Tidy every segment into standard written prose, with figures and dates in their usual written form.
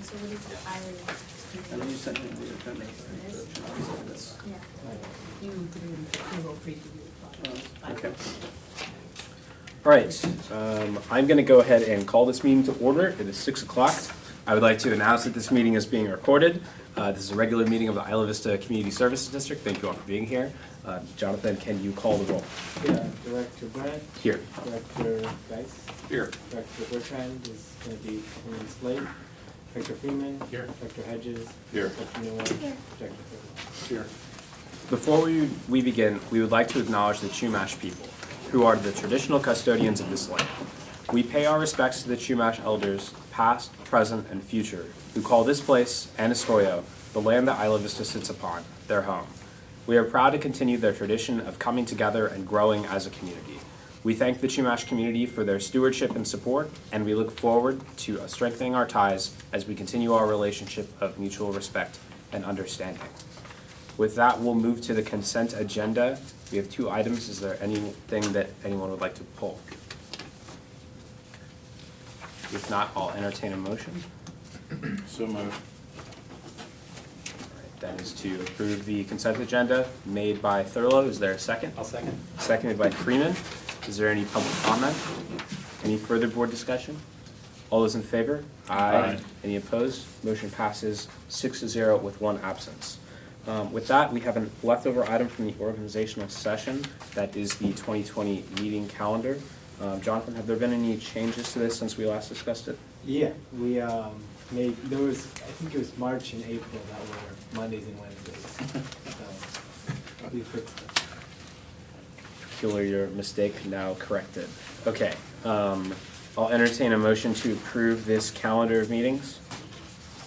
So what is the island? And then you sent me the agenda. Yeah. You will preview. Okay. All right, I'm going to go ahead and call this meeting to order. It is 6 o'clock. I would like to announce that this meeting is being recorded. This is a regular meeting of the Isla Vista Community Services District. Thank you all for being here. Jonathan, can you call the roll? Yeah, Director Brandt. Here. Director Geis. Here. Director Bertrand is going to be Henry Slade. Director Freeman. Here. Director Hedges. Here. Director Newell. Here. Director Fiddler. Here. Before we begin, we would like to acknowledge the Chumash people, who are the traditional custodians of this land. We pay our respects to the Chumash elders, past, present, and future, who call this place, Anastoyo, the land that Isla Vista sits upon, their home. We are proud to continue their tradition of coming together and growing as a community. We thank the Chumash community for their stewardship and support, and we look forward to strengthening our ties as we continue our relationship of mutual respect and understanding. With that, we'll move to the consent agenda. We have 2 items. Is there anything that anyone would like to pull? If not, I'll entertain a motion. So moved. All right, that is to approve the consent agenda made by Thurlow. Is there a second? I'll second. Seconded by Freeman. Is there any public comment? Any further board discussion? All those in favor? Aye. Any opposed? Motion passes 6-0 with 1 absence. With that, we have a leftover item from the organizational session. That is the 2020 meeting calendar. Jonathan, have there been any changes to this since we last discussed it? Yeah, we made, there was, I think it was March and April that were Mondays and Wednesdays. So we fixed it. Your mistake now corrected. Okay, I'll entertain a motion to approve this calendar of meetings.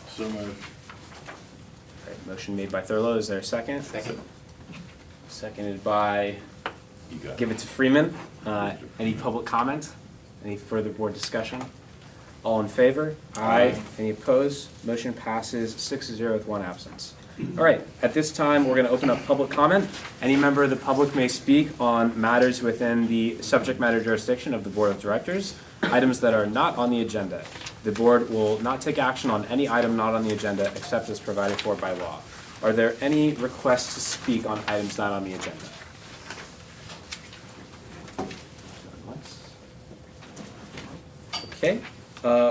So moved. All right, motion made by Thurlow. Is there a second? Second. Seconded by, You got give it to Freeman. Any public comment? Any further board discussion? All in favor? Aye. Any opposed? Motion passes 6-0 with 1 absence. All right, at this time, we're going to open up public comment. Any member of the public may speak on matters within the subject matter jurisdiction of the Board of Directors, items that are not on the agenda. The board will not take action on any item not on the agenda except as provided for by law. Are there any requests to speak on items not on the agenda? Okay,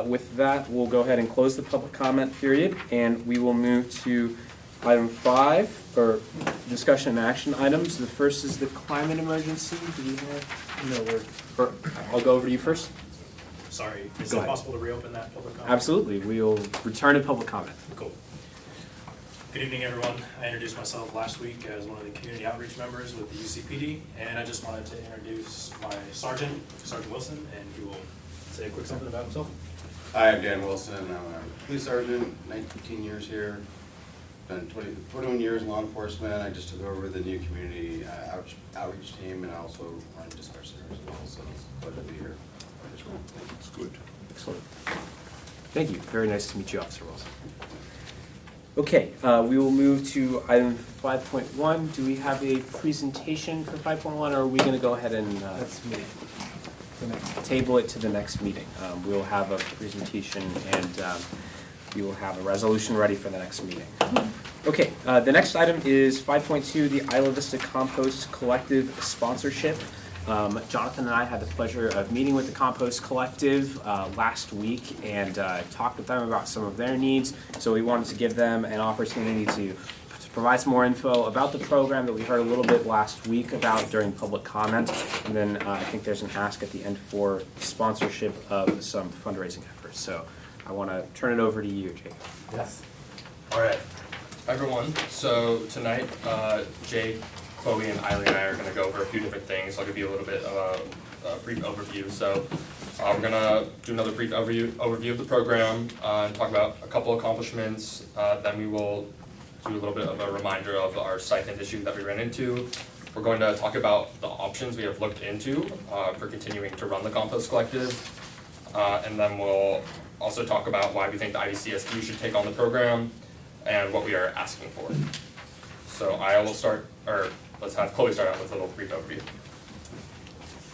with that, we'll go ahead and close the public comment period, and we will move to item 5, or discussion and action items. The first is the climate emergency. Do you have? No, we're, I'll go over to you first. Sorry, is Go it ahead. possible to reopen that public comment? Absolutely, we'll return to public comment. Cool. Good evening, everyone. I introduced myself last week as one of the community outreach members with the UCPD, and I just wanted to introduce my Sergeant Wilson, and he will say a quick something about himself. Hi, I'm Dan Wilson. I'm a police sergeant, 19 years here. Been 21 years in law enforcement. I just took over the new community outreach team, and I also run dispatch center as well, so it's a pleasure to be here. It's good. Excellent. Thank you. Very nice to meet you, Officer Wilson. Okay, we will move to item 5.1. Do we have a presentation for 5.1, or are we going to go ahead and that's me. The next. table it to the next meeting? We'll have a presentation and we will have a resolution ready for the next meeting. Okay, the next item is 5.2, the Isla Vista Compost Collective sponsorship. Jonathan and I had the pleasure of meeting with the Compost Collective last week and talked with them about some of their needs. So we wanted to give them an opportunity to provide some more info about the program that we heard a little bit last week about during public comment. And then I think there's an ask at the end for sponsorship of some fundraising efforts. So I want to turn it over to you, Jake. Yes. All right, everyone. So tonight, Jake, Chloe, and Eileen and I are going to go over a few different things. I'll give you a little bit of a brief overview. So we're going to do another brief overview of the program and talk about a couple accomplishments. Then we will do a little bit of a reminder of our stipend issue that we ran into. We're going to talk about the options we have looked into for continuing to run the Compost Collective. And then we'll also talk about why we think the IVCSD should take on the program and what we are asking for. So I will start, or let's have Chloe start out with a little brief overview.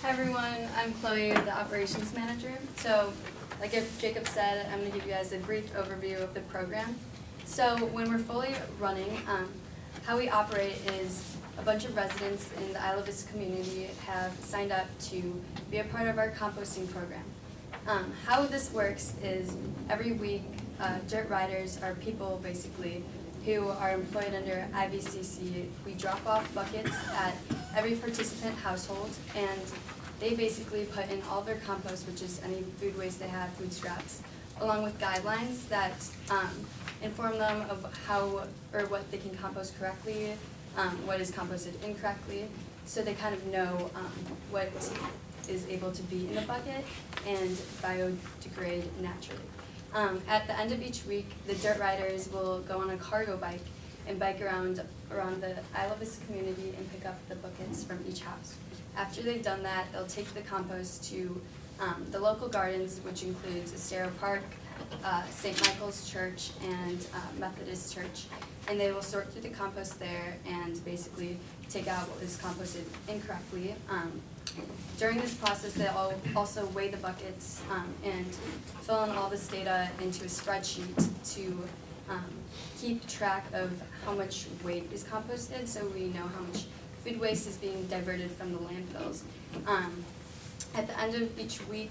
Hi everyone, I'm Chloe, the operations manager. So like Jacob said, I'm going to give you guys a brief overview of the program. So when we're fully running, how we operate is a bunch of residents in the Isla Vista community have signed up to be a part of our composting program. How this works is every week, dirt riders are people basically who are employed under IVCSD. We drop off buckets at every participant household, and they basically put in all their compost, which is any food waste they have, food scraps, along with guidelines that inform them of how or what they can compost correctly, what is composted incorrectly, so they kind of know what is able to be in the bucket and biodegrade naturally. At the end of each week, the dirt riders will go on a cargo bike and bike around the Isla Vista community and pick up the buckets from each house. After they've done that, they'll take the compost to the local gardens, which includes Estero Park, St. Michael's Church, and Methodist Church, and they will sort through the compost there and basically take out what is composted incorrectly. During this process, they'll also weigh the buckets and fill in all this data into a spreadsheet to keep track of how much weight is composted, so we know how much food waste is being diverted from the landfills. At the end of each week,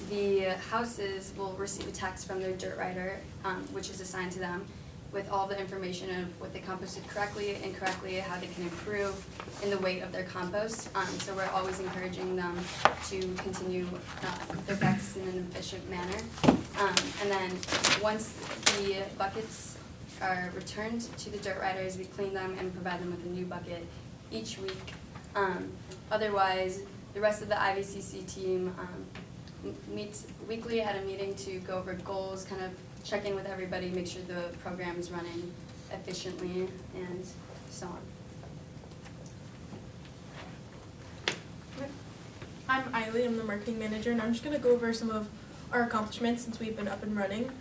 the houses will receive a text from their dirt rider, which is assigned to them, with all the information of what they composted correctly, incorrectly, how they can improve in the weight of their compost. So we're always encouraging them to continue their practice in an efficient manner. And then once the buckets are returned to the dirt riders, we clean them and provide them with a new bucket each week. Otherwise, the rest of the IVCC team meets weekly at a meeting to go over goals, kind of check in with everybody, make sure the program is running efficiently, and so on. I'm Eiley, I'm the marketing manager, and I'm just going to go over some of our accomplishments since we've been up and running.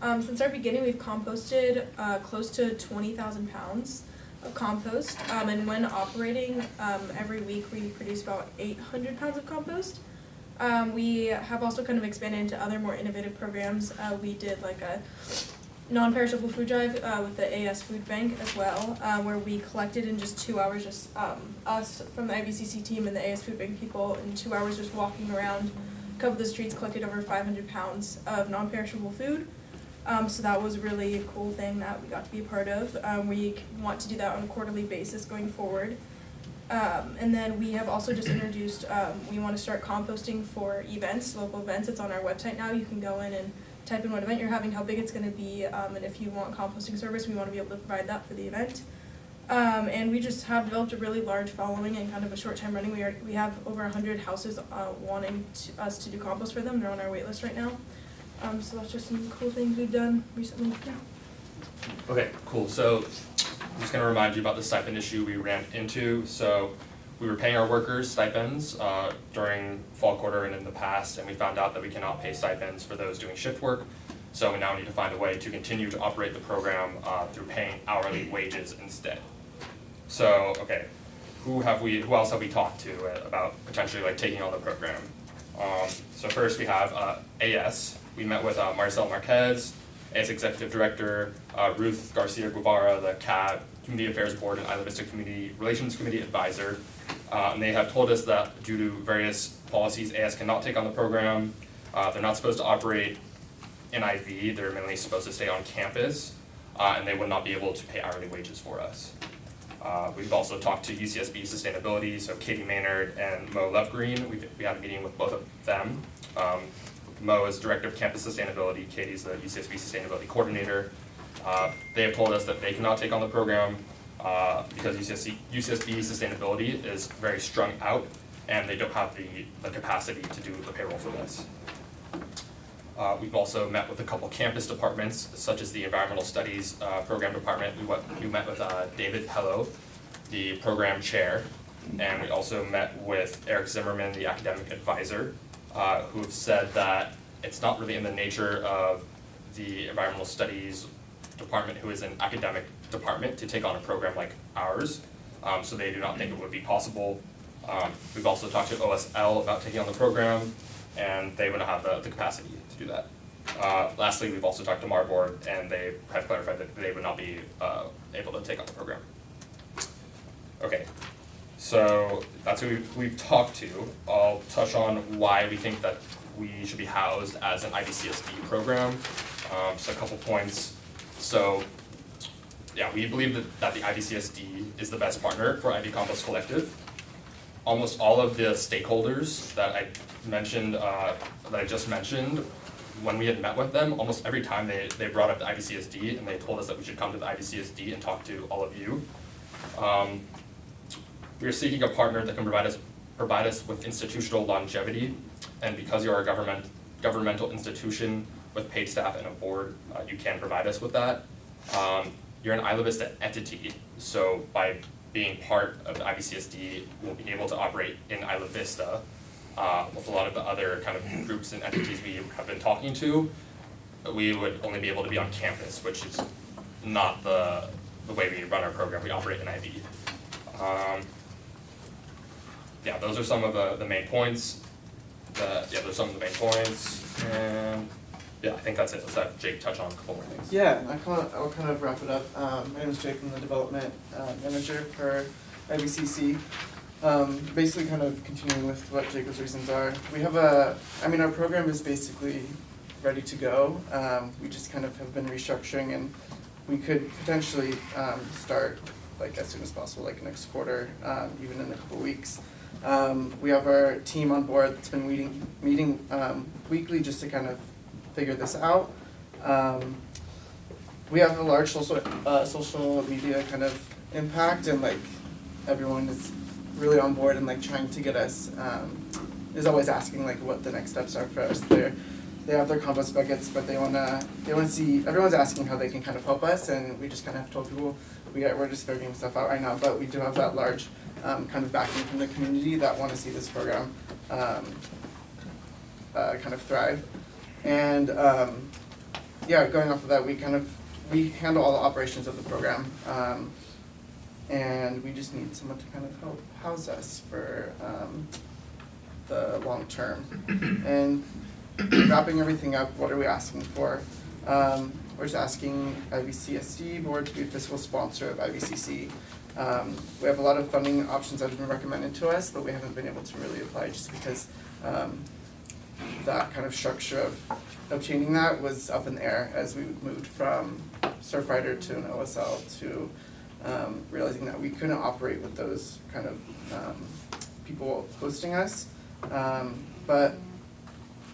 Since our beginning, we've composted close to 20,000 pounds of compost, and when operating, every week we produce about 800 pounds of compost. We have also kind of expanded into other more innovative programs. We did like a non-perishable food drive with the AS Food Bank as well, where we collected in just 2 hours, just us from the IVCC team and the AS Food Bank people in 2 hours just walking around a couple of the streets, collected over 500 pounds of non-perishable food. So that was really a cool thing that we got to be a part of. We want to do that on a quarterly basis going forward. And then we have also just introduced, we want to start composting for events, local events. It's on our website now. You can go in and type in what event you're having, how big it's going to be, and if you want composting service, we want to be able to provide that for the event. And we just have developed a really large following in kind of a short time running. We have over 100 houses wanting us to do compost for them. They're on our wait list right now. So that's just some cool things we've done recently. Yeah. Okay, cool. So I'm just going to remind you about the stipend issue we ran into. So we were paying our workers stipends during fall quarter and in the past, and we found out that we cannot pay stipends for those doing shift work. So we now need to find a way to continue to operate the program through paying hourly wages instead. So, okay, who else have we talked to about potentially like taking on the program? So first we have AS. We met with Marcel Marquez, AS Executive Director, Ruth Garcia Guevara, the CAB, Community Affairs Board and Isla Vista Community Relations Committee Advisor. And they have told us that due to various policies, AS cannot take on the program. They're not supposed to operate in IV, they're mainly supposed to stay on campus, and they would not be able to pay hourly wages for us. We've also talked to UCSB Sustainability, so Katie Maynard and Mo Lovegreen. We had a meeting with both of them. Mo is Director of Campus Sustainability, Katie's the UCSB Sustainability Coordinator. They have told us that they cannot take on the program because UCSB Sustainability is very strung out and they don't have the capacity to do the payroll for this. We've also met with a couple campus departments, such as the Environmental Studies Program Department. We met with David Pello, the program chair, and we also met with Eric Zimmerman, the academic advisor, who have said that it's not really in the nature of the Environmental Studies Department, who is an academic department, to take on a program like ours, so they do not think it would be possible. We've also talked to OSL about taking on the program. and they would not have the capacity to do that. Lastly, we've also talked to Marborg, and they have clarified that they would not be able to take on the program. Okay, so that's who we've talked to. I'll touch on why we think that we should be housed as an IVCSD program. Just a couple points. So, yeah, we believe that the IVCSD is the best partner for IV Compost Collective. Almost all of the stakeholders that I mentioned, that I just mentioned, when we had met with them, almost every time they brought up the IVCSD and they told us that we should come to the IVCSD and talk to all of you. We are seeking a partner that can provide us with institutional longevity, and because you're a governmental institution with paid staff and a board, you can provide us with that. You're an Isla Vista entity, so by being part of the IVCSD, we'll be able to operate in Isla Vista with a lot of the other kind of groups and entities we have been talking to. We would only be able to be on campus, which is not the way we run our program. We operate in IV. Yeah, those are some of the main points. Those are some of the main points, and yeah, I think that's it. Let's have Jake touch on a couple more things. Yeah, I'll kind of wrap it up. My name is Jake, I'm the development manager for IVCC. Basically kind of continuing with what Jacob's reasons are. We have our program is basically ready to go. We just kind of have been restructuring, and we could potentially start like as soon as possible, like next quarter, even in a couple weeks. We have our team on board that's been meeting weekly just to kind of figure this out. We have a large social media kind of impact, and like everyone is really on board and like trying to get us, is always asking like what the next steps are for us. They have their compost buckets, but they wanna see, everyone's asking how they can kind of help us, and we just kind of have told people we're just figuring stuff out right now, but we do have that large kind of backing from the community that want to see this program kind of thrive. And yeah, going off of that, we handle all the operations of the program, and we just need someone to kind of help house us for the long term. And wrapping everything up, what are we asking for? We're just asking IVCSD board to be a fiscal sponsor of IVCC. We have a lot of funding options that have been recommended to us, but we haven't been able to really apply just because that kind of structure of obtaining that was up in the air as we moved from Surfrider to an OSL to realizing that we couldn't operate with those kind of people hosting us. But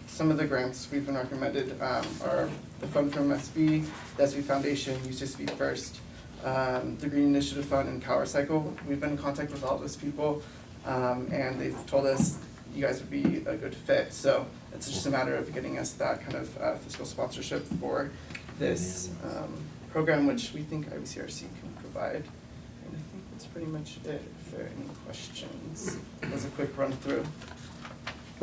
some of the grants we've been recommended are the fund from SB, the SB Foundation, UCPD First, the Green Initiative Fund, and Cal Recycle. We've been in contact with all those people, and they've told us you guys would be a good fit. So it's just a matter of getting us that kind of fiscal sponsorship for this program, which we think IVCRC can provide. And I think that's pretty much it. If there are any questions, that was a quick run through.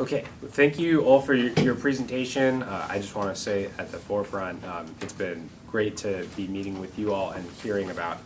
Okay, well, thank you all for your presentation. I just want to say at the forefront, it's been great to be meeting with you all and hearing about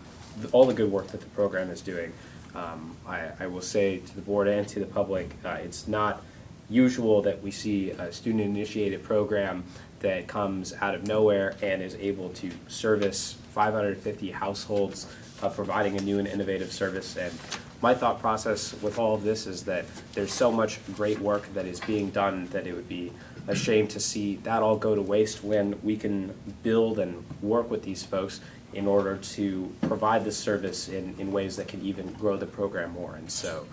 all the good work that the program is doing. I will say to the board and to the public, it's not usual that we see a student-initiated program that comes out of nowhere and is able to service 550 households, providing a new and innovative service. And my thought process with all of this is that there's so much great work that is being done that it would be a shame to see that all go to waste when we can build and work with these folks in order to provide this service in ways that can even grow the program more. And so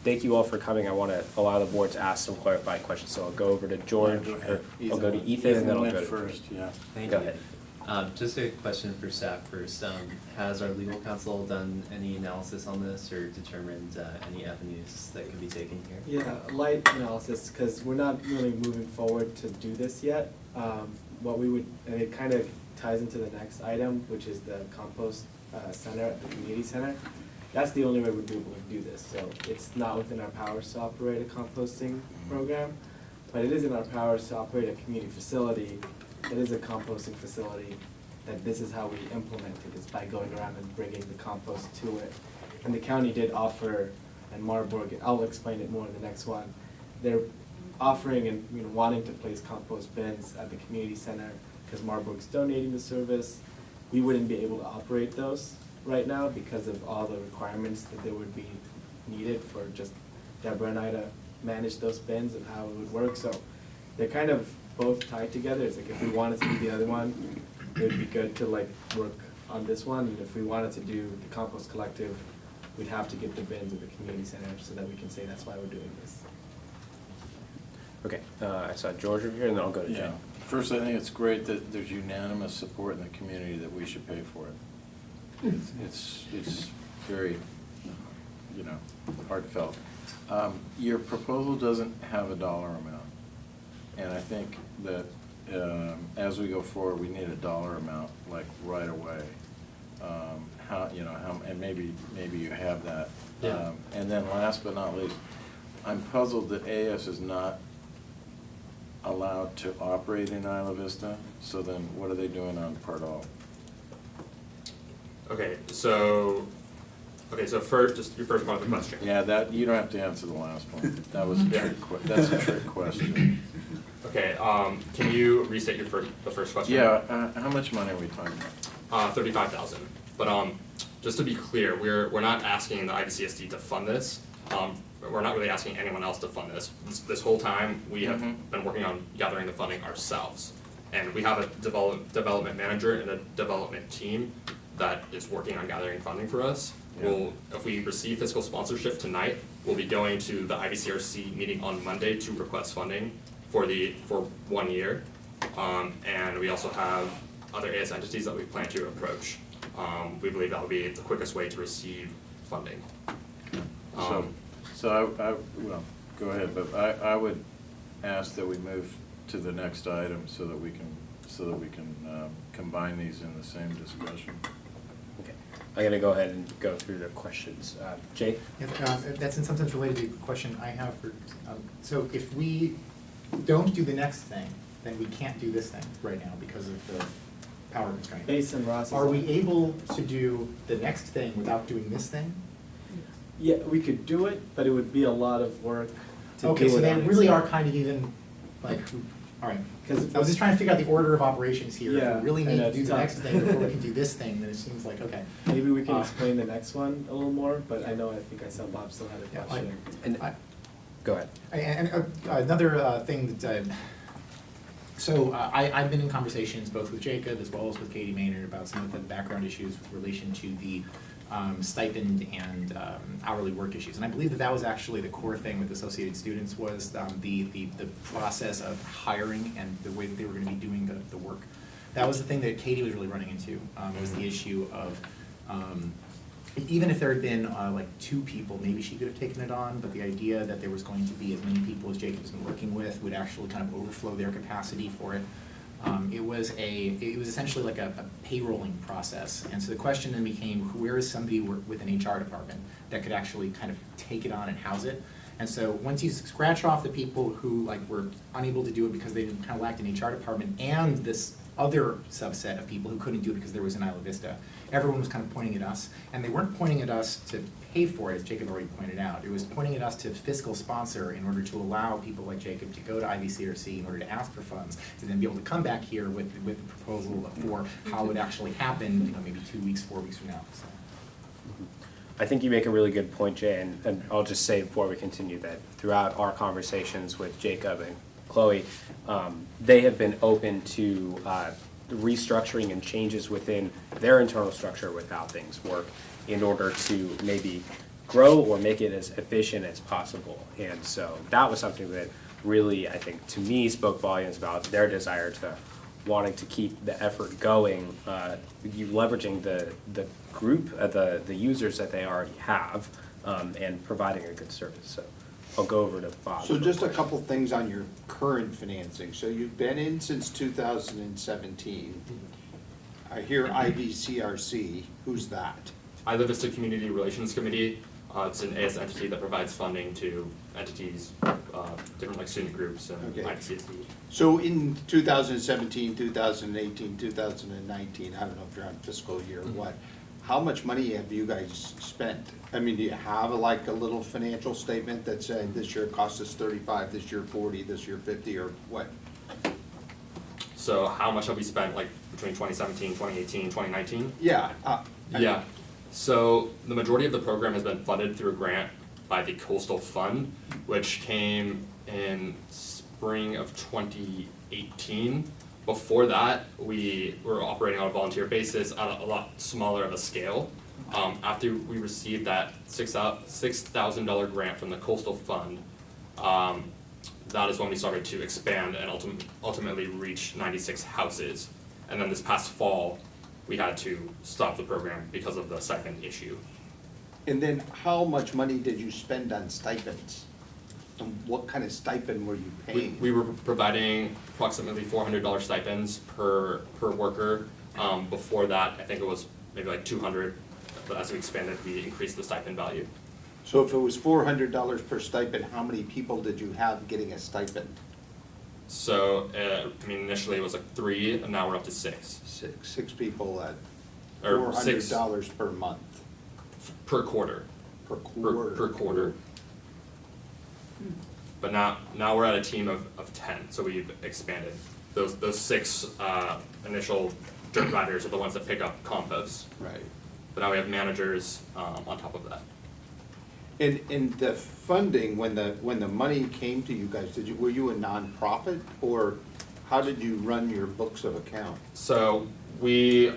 thank you all for coming. I want to allow the board to ask some clarifying questions. So I'll go over to George, or I'll go to Ethan, and then I'll go to first. Yeah. Thank Go you. ahead. Just a question for staff first. Has our legal counsel done any analysis on this or determined any avenues that could be taken here? Yeah, light analysis, because we're not really moving forward to do this yet. What we would, and it kind of ties into the next item, which is the compost center at the community center. That's the only way we'd be able to do this. So it's not within our powers to operate a composting program, but it is in our powers to operate a community facility. It is a composting facility, that this is how we implement it, is by going around and bringing the compost to it. And the county did offer, and Marborg, I'll explain it more in the next one, they're offering and, you know, wanting to place compost bins at the community center, because Marborg's donating the service. We wouldn't be able to operate those right now because of all the requirements that there would be needed for just Deborah and I to manage those bins and how it would work. So they're kind of both tied together. It's like if we wanted to do the other one, it would be good to like work on this one. And if we wanted to do the compost collective, we'd have to get the bins at the community center so that we can say that's why we're doing this. Okay, I saw George over here, and then I'll go to Jay. Yeah, first, I think it's great that there's unanimous support in the community that we should pay for it. It's very, you know, heartfelt. Your proposal doesn't have a dollar amount, and I think that as we go forward, we need a dollar amount, like, right away. And maybe you have that. Yeah. And then last but not least, I'm puzzled that AS is not allowed to operate in Isla Vista, so then what are they doing on Pardal? Okay, so first, just your first part of the question. Yeah, that, you don't have to answer the last one. That was a that's a trick question. Okay, can you restate the first question? Yeah, how much money are we talking about? 35,000. But just to be clear, we're not asking the IVCSD to fund this. We're not really asking anyone else to fund this. This whole time, we have been working on gathering the funding ourselves. And we have a development manager and a development team that is working on gathering funding for us. Yeah. If we receive fiscal sponsorship tonight, we'll be going to the IVCRC meeting on Monday to request funding for 1 year. And we also have other AS entities that we plan to approach. We believe that will be the quickest way to receive funding. So well, go ahead, but I would ask that we move to the next item so that we can combine these in the same discussion. Okay, I'm gonna go ahead and go through the questions. Jay? Yeah, that's in some sense related to the question I have for, so if we don't do the next thing, then we can't do this thing right now because of the power constraint. Based on Ross's. Are we able to do the next thing without doing this thing? Yeah, we could do it, but it would be a lot of work to do it. Okay, so they on its really own. are kind of even, like, all right. 'Cause I was just trying to figure out the order of operations here. Yeah, If we really I need know, to it's do the tough. next thing before we can do this thing, then it seems like, okay. Maybe we can Uh, explain the next one a little more, but I think I saw Bob still had a Yeah, question. And go ahead. And another thing that, I've been in conversations both with Jacob as well as with Katie Maynard about some of the background issues with relation to the stipend and hourly work issues. And I believe that was actually the core thing with Associated Students was the process of hiring and the way that they were gonna be doing the work. That was the thing that Katie was really running into, was the issue of, even if there had been like 2 people, maybe she could have taken it on, but the idea that there was going to be as many people as Jacob's been working with would actually kind of overflow their capacity for it. It was essentially like a payrolling process, and so the question then became, where is somebody with an HR department that could actually kind of take it on and house it? And so once you scratch off the people who like were unable to do it because they kind of lacked an HR department, and this other subset of people who couldn't do it because there was an Isla Vista, everyone was kind of pointing at us, and they weren't pointing at us to pay for it, as Jacob already pointed out. It was pointing at us to fiscal sponsor in order to allow people like Jacob to go to IVCRC in order to ask for funds, to then be able to come back here with the proposal for how it would actually happen, maybe 2 weeks, 4 weeks from now. So. I think you make a really good point, Jay, and I'll just say before we continue that throughout our conversations with Jacob and Chloe, they have been open to restructuring and changes within their internal structure with how things work in order to maybe grow or make it as efficient as possible. And so that was something that really, I think, to me, spoke volumes about their desire to wanting to keep the effort going, you leveraging the group, the users that they already have, and providing a good service. So I'll go over to Bob. So just a couple things on your current financing. So you've been in since 2017. I hear IVCRC. Who's that? Isla Vista Community Relations Committee. It's an AS entity that provides funding to entities, different like student groups and Okay. IVCSD. So in 2017, 2018, 2019, I don't know if you're on fiscal year or what, how much money have you guys spent? I mean, do you have like a little financial statement that said this year it cost us 35, this year 40, this year 50, or what? So how much have we spent like between 2017, 2018, 2019? Yeah. Yeah, so the majority of the program has been funded through a grant by the Coastal Fund, which came in spring of 2018. Before that, we were operating on a volunteer basis on a lot smaller of a scale. After we received that $6,000 grant from the Coastal Fund, that is when we started to expand and ultimately reach 96 houses. And then this past fall, we had to stop the program because of the stipend issue. And then how much money did you spend on stipends? And what kind of stipend were you paying? We were providing approximately $400 stipends per worker. Before that, I think it was maybe like $200, but as we expanded, we increased the stipend value. So if it was $400 per stipend, how many people did you have getting a stipend? So, I mean, initially it was like 3, and now we're up to 6. Six people at Or six $400 per month. per quarter. Per quarter. Per quarter. But now we're at a team of 10, so we've expanded. Those 6 initial dirt riders are the ones that pick up compost. Right. But now we have managers on top of that. In the funding, when the money came to you guys, were you a nonprofit, or how did you run your books of account? So we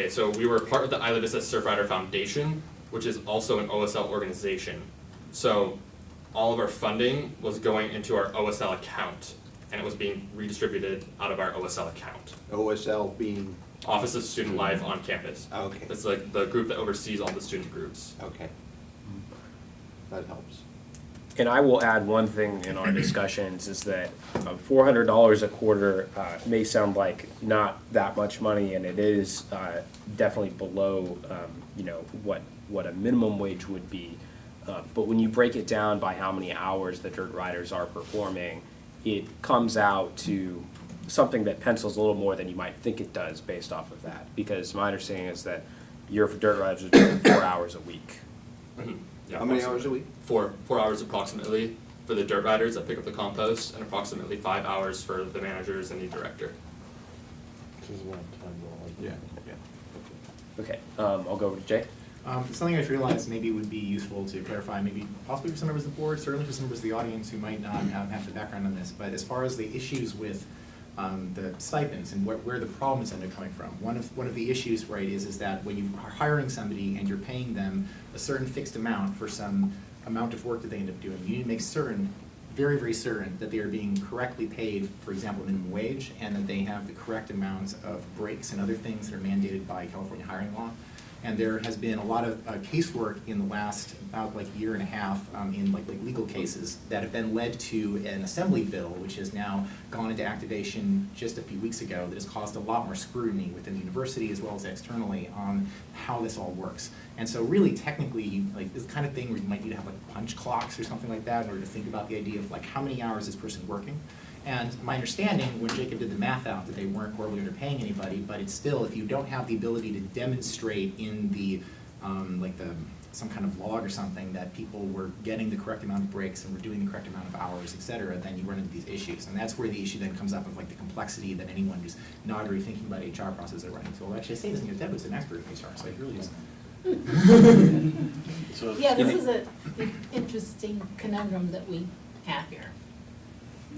were part of the I Live Vista Surfrider Foundation, which is also an OSL organization. So all of our funding was going into our OSL account, and it was being redistributed out of our OSL account. OSL being? Office of Student Life on campus. Okay. It's like the group that oversees all the student groups. Okay. That helps. And I will add one thing in our discussions is that $400 a quarter may sound like not that much money, and it is definitely below what a minimum wage would be. But when you break it down by how many hours the dirt riders are performing, it comes out to something that pencils a little more than you might think it does based off of that. Because my understanding is that your dirt riders are doing 4 hours a week. Mm-hmm. Yeah, How many hours a week? 4 hours approximately for the dirt riders that pick up the compost, and approximately 5 hours for the managers and the director. Yeah. Okay, I'll go over to Jay. Something I just realized maybe would be useful to clarify, maybe possibly for some members of the board, certainly for some members of the audience who might not have the background on this, but as far as the issues with the stipends and where the problems end up coming from. One of the issues, right, is that when you are hiring somebody and you're paying them a certain fixed amount for some amount of work that they end up doing, you need to make certain, very, very certain, that they are being correctly paid, for example, minimum wage, and that they have the correct amount of breaks and other things that are mandated by California hiring law. And there has been a lot of casework in the last about like year and a half in like legal cases that have then led to an assembly bill, which has now gone into activation just a few weeks ago, that has caused a lot more scrutiny within the university as well as externally on how this all works. And so really technically, like this kind of thing where you might need to have like punch clocks or something like that in order to think about the idea of like how many hours is this person working. And my understanding, when Jacob did the math out, that they weren't horribly underpaying anybody, but it's still, if you don't have the ability to demonstrate in the, some kind of log or something that people were getting the correct amount of breaks and were doing the correct amount of hours, et cetera, then you run into these issues. And that's where the issue then comes up of like the complexity that anyone who's not already thinking about HR processes are running. So well, actually I say this, and Deb was an expert in HR, so I really just. Yeah, this is an interesting conundrum that we have here.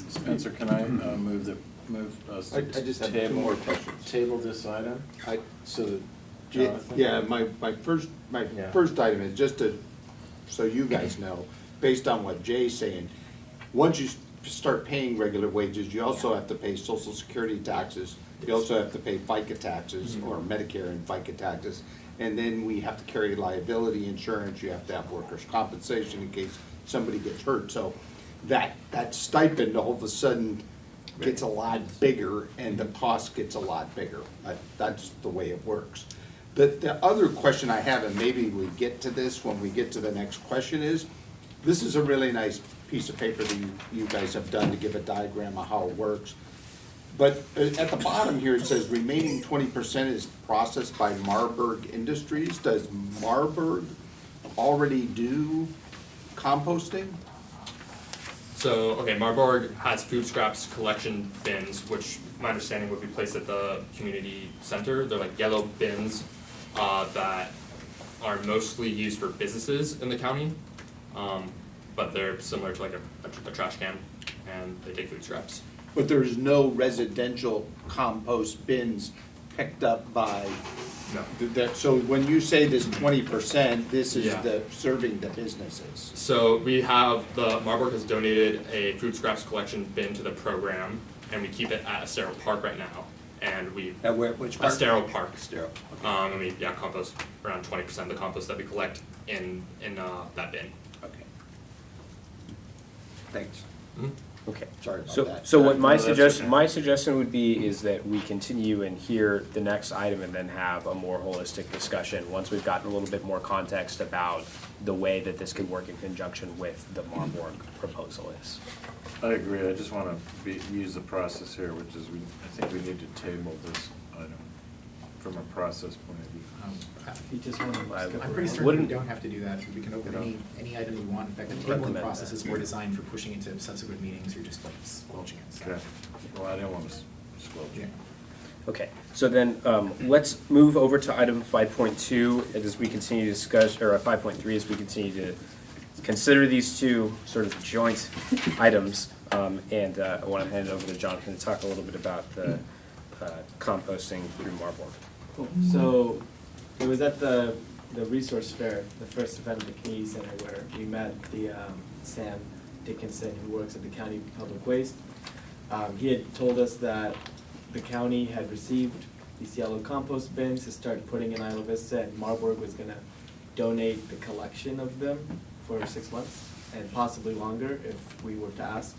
Spencer, can I move us I to just have 2 more questions. table this item? So that Jonathan? Yeah, my first item is just so you guys know, based on what Jay's saying, once you start paying regular wages, you also have to pay Social Security taxes. You also have to pay FICA taxes, or Medicare and FICA taxes. And then we have to carry liability insurance. You have to have workers' compensation in case somebody gets hurt. So that stipend all of a sudden gets a lot bigger, and the cost gets a lot bigger. That's the way it works. The other question I have, and maybe we get to this when we get to the next question, is this is a really nice piece of paper that you guys have done to give a diagram of how it works. But at the bottom here, it says remaining 20% is processed by Marborg Industries. Does Marborg already do composting? So, okay, Marborg has food scraps collection bins, which my understanding would be placed at the community center. They're like yellow bins that are mostly used for businesses in the county. But they're similar to like a trash can, and they take food scraps. But there's no residential compost bins picked up by, No. so when you say this 20%, this is Yeah. the serving the businesses. So we have, Marburg has donated a food scraps collection bin to the program, and we keep it at Estero Park right now. And we, At which park? Estero Park. Estero. And we, compost around 20% of the compost that we collect in that bin. Okay. Thanks. Mhm. Okay. Sorry about So, that. so what my No, that's okay. my suggestion would be is that we continue and hear the next item and then have a more holistic discussion once we've gotten a little bit more context about the way that this could work in conjunction with the Marborg proposal is. I agree, I just wanna use the process here, which is I think we need to table this item from a process point of view. You just want to skip I'm pretty around. certain we Wouldn't- don't have to do that, we can open any item we want. In fact, the tabling Recommend process that. is more designed for pushing into subsequent meetings or just like squelching it, so. Okay, well, I didn't wanna squelch Yeah. it. Okay, so then, let's move over to item 5.2 as we continue to discuss, or 5.3 as we continue to consider these two sort of joint items. And I want to hand it over to Jonathan to talk a little bit about the composting through Marborg. Cool. So it was at the resource fair, the first event at the community center, where we met the Sam Dickinson, who works at the county public waste. He had told us that the county had received these yellow compost bins to start putting in Isla Vista, and Marburg was gonna donate the collection of them for 6 months, and possibly longer if we were to ask.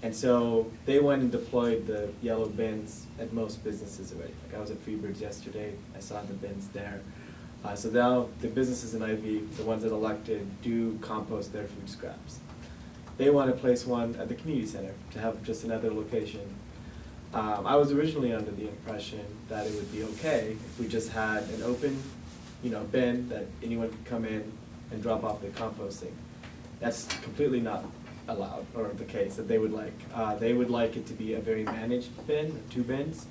And so they went and deployed the yellow bins at most businesses already. Like I was at Freebirds yesterday, I saw the bins there. So now the businesses in IV, the ones that elected, do compost their food scraps. They want to place one at the community center to have just another location. I was originally under the impression that it would be okay if we just had an open, bin that anyone could come in and drop off their composting. That's completely not allowed, or the case that they would like. They would like it to be a very managed bin, 2 bins,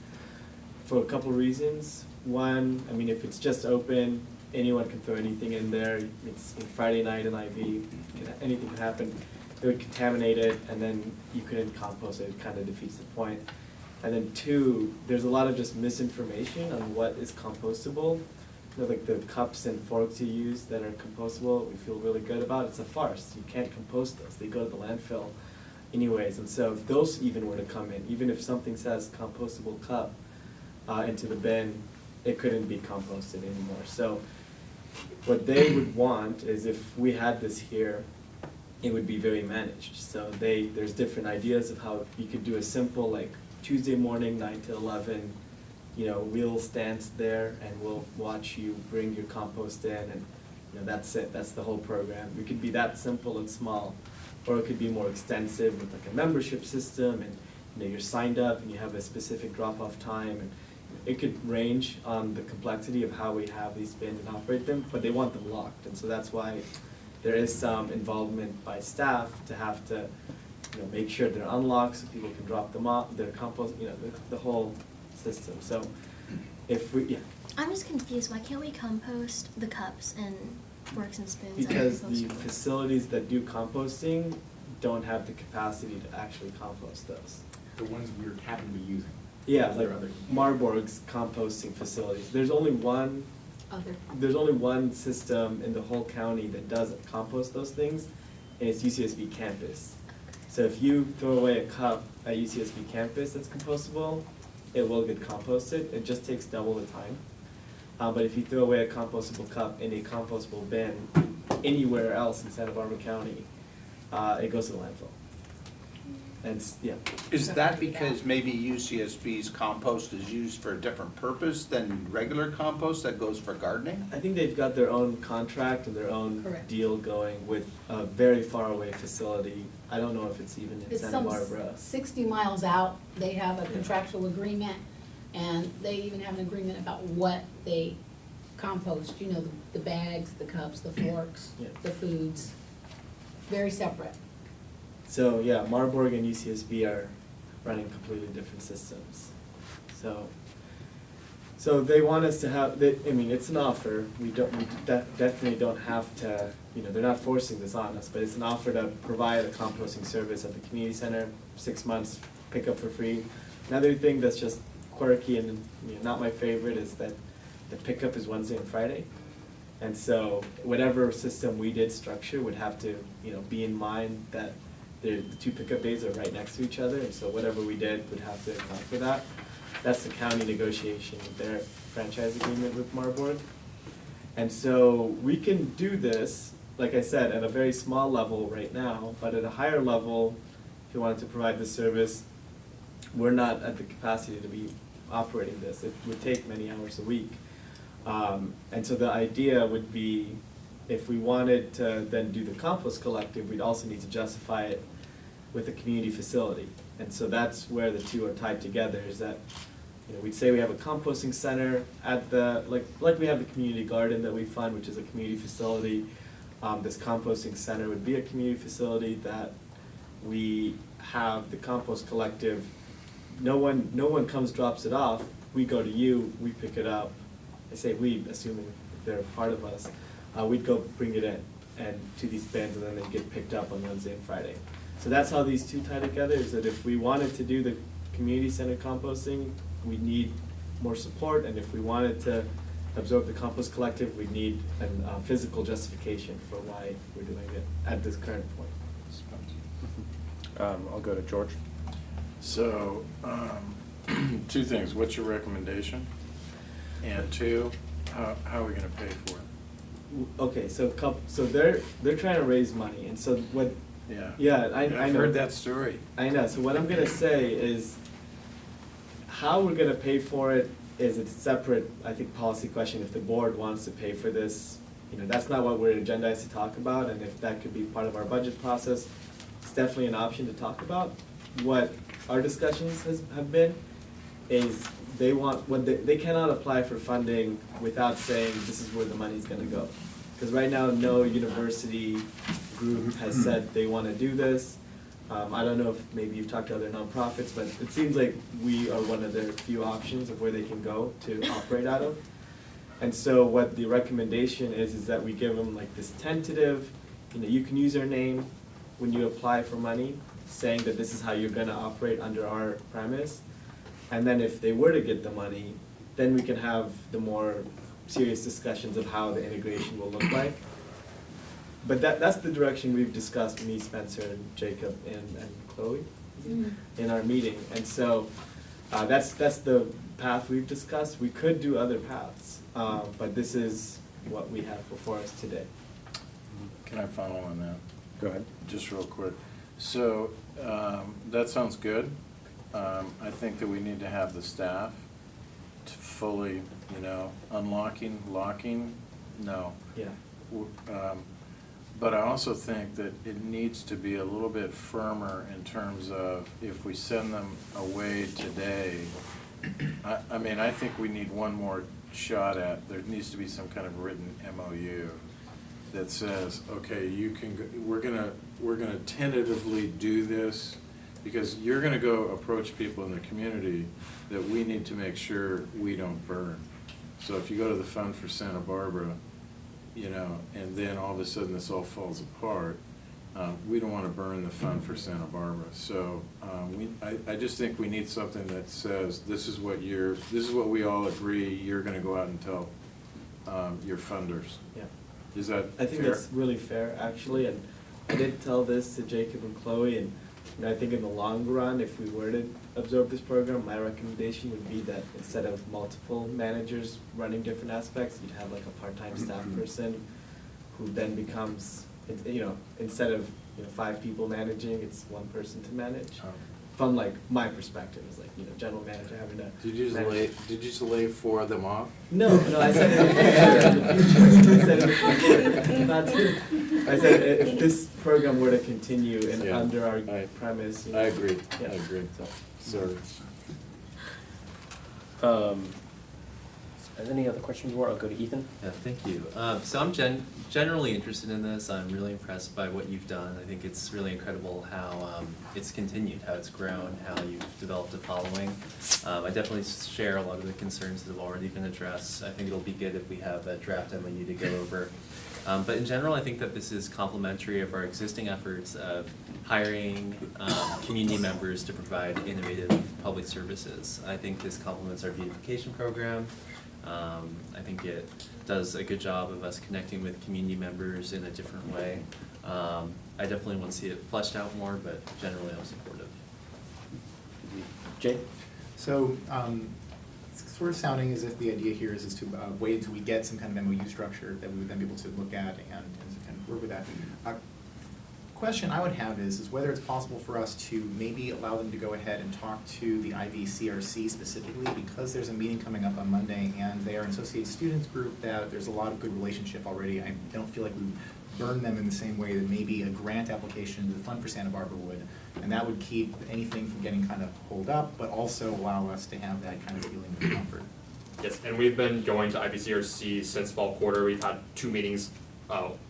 for a couple reasons. One, if it's just open, anyone can throw anything in there. It's Friday night in IV, anything can happen. It would contaminate it, and then you couldn't compost it. It kind of defeats the point. And then 2, there's a lot of just misinformation on what is compostable. Like the cups and forks you use that are compostable, we feel really good about. It's a farce. You can't compost those. They go to the landfill anyways. And so if those even were to come in, even if something says compostable cup into the bin, it couldn't be composted anymore. So what they would want is if we had this here, it would be very managed. So there's different ideas of how you could do a simple, like Tuesday morning, 9 to 11, we'll stand there and we'll watch you bring your compost in, and that's it. That's the whole program. We could be that simple and small, or it could be more extensive with like a membership system, and you're signed up and you have a specific drop-off time, and it could range on the complexity of how we have these bins and operate them, but they want them locked, and so that's why there is some involvement by staff to have to make sure they're unlocked so people can drop them off, their compost, the whole system. So if we, I'm just confused, why can't we compost the cups and forks and spoons? because the facilities that do composting don't have the capacity to actually compost those. The ones we happen to be using. Yeah, Is there like other- Marborg's composting facilities. There's only one system in the whole county that does compost those things, and it's UCSB campus. So if you throw away a cup at UCSB campus that's compostable, it will get composted. It just takes double the time. But if you throw away a compostable cup in a compostable bin anywhere else in Santa Barbara County, it goes to the landfill. yeah. Is that because maybe UCSB's compost is used for a different purpose than regular compost that goes for gardening? I think they've got their own contract and their own Correct. deal going with a very far away facility. I don't know if it's even in It's Santa some Barbara. 60 miles out, they have a contractual agreement, and they even have an agreement about what they compost, you know, the bags, the cups, the forks, Yeah. the foods, very separate. So, yeah, Marborg and UCSB are running completely different systems. So they want us to have, I mean, it's an offer, we definitely don't have to, you know, they're not forcing this on us, but it's an offer to provide a composting service at the community center, 6 months, pick up for free. Another thing that's just quirky and, you know, not my favorite is that the pickup is Wednesday and Friday. And so whatever system we did structure would have to, you know, be in mind that the two pickup days are right next to each other, and so whatever we did would have to account for that. That's the county negotiation with their franchise agreement with Marborg. And so we can do this, like I said, at a very small level right now, but at a higher level, if you wanted to provide this service, we're not at the capacity to be operating this. It would take many hours a week. And so the idea would be, if we wanted to then do the compost collective, we'd also need to justify it with a community facility. And so that's where the two are tied together, is that, you know, we'd say we have a composting center at the, like we have the community garden that we fund, which is a community facility. This composting center would be a community facility that we have the compost collective. No one comes, drops it off. We go to you, we pick it up. I say we, assuming they're a part of us. We'd go bring it in and to these bins, and then they get picked up on Wednesday and Friday. So that's how these two tie together, is that if we wanted to do the community center composting, we need more support, and if we wanted to absorb the compost collective, we need a physical justification for why we're doing it at this current point. I'll go to George. So, two things, what's your recommendation? And two, how are we gonna pay for it? Okay, so they're trying to raise money, and so what? Yeah, I know. I've heard that story. I know. So what I'm gonna say is, how we're gonna pay for it is a separate, I think, policy question. If the board wants to pay for this, you know, that's not what we're agendized to talk about, and if that could be part of our budget process, it's definitely an option to talk about. What our discussions have been is they cannot apply for funding without saying this is where the money's gonna go. Because right now, no university group has said they wanna do this. I don't know if maybe you've talked to other nonprofits, but it seems like we are one of their few options of where they can go to operate out of. And so what the recommendation is that we give them like this tentative, you know, you can use our name when you apply for money, saying that this is how you're gonna operate under our premise. And then if they were to get the money, then we can have the more serious discussions of how the integration will look like. But that's the direction we've discussed, me, Spencer, and Jacob, and Chloe in our meeting. And so that's the path we've discussed. We could do other paths, but this is what we have before us today. Can I follow on that? Go ahead. Just real quick. So, that sounds good. I think that we need to have the staff to fully, you know, unlocking, locking, no. Yeah. But I also think that it needs to be a little bit firmer in terms of if we send them away today, I mean, I think we need one more shot at, there needs to be some kind of written MOU that says, okay, you can, we're gonna tentatively do this, because you're gonna go approach people in the community that we need to make sure we don't burn. So if you go to the Fund for Santa Barbara, you know, and then all of a sudden this all falls apart, we don't wanna burn the Fund for Santa Barbara. So, I just think we need something that says, this is what we all agree, you're gonna go out and tell, your funders. Yeah. Is that I think fair? that's really fair, actually, and I did tell this to Jacob and Chloe, and I think in the long run, if we were to absorb this program, my recommendation would be that instead of multiple managers running different aspects, you'd have like a part-time staff person who then becomes, you know, instead of 5 people managing, it's 1 person to manage. Oh. From like my perspective, it's like, general manager having to. Did you just lay 4 of them off? No, I said in the future. I said in the future. Not to, I said if this program were to continue and Yeah, under our premise. I agree, Yeah. I agree. So, Any other questions more? I'll go to Ethan. Yeah, thank you. So I'm generally interested in this. I'm really impressed by what you've done. I think it's really incredible how it's continued, how it's grown, how you've developed a following. I definitely share a lot of the concerns that have already been addressed. I think it'll be good if we have a draft MOU to go over. But in general, I think that this is complementary of our existing efforts of hiring community members to provide innovative public services. I think this complements our beautification program. I think it does a good job of us connecting with community members in a different way. I definitely want to see it fleshed out more, but generally I'm supportive. Jay? So, it's sort of sounding as if the idea here is to wait until we get some kind of MOU structure that we would then be able to look at and kind of work with that. Question I would have is whether it's possible for us to maybe allow them to go ahead and talk to the IVCRC specifically, because there's a meeting coming up on Monday and they are an associate students group that there's a lot of good relationship already. I don't feel like we burn them in the same way that maybe a grant application to the Fund for Santa Barbara would. And that would keep anything from getting kind of pulled up, but also allow us to have that kind of feeling of comfort. Yes, and we've been going to IVCRC since fall quarter. We've had 2 meetings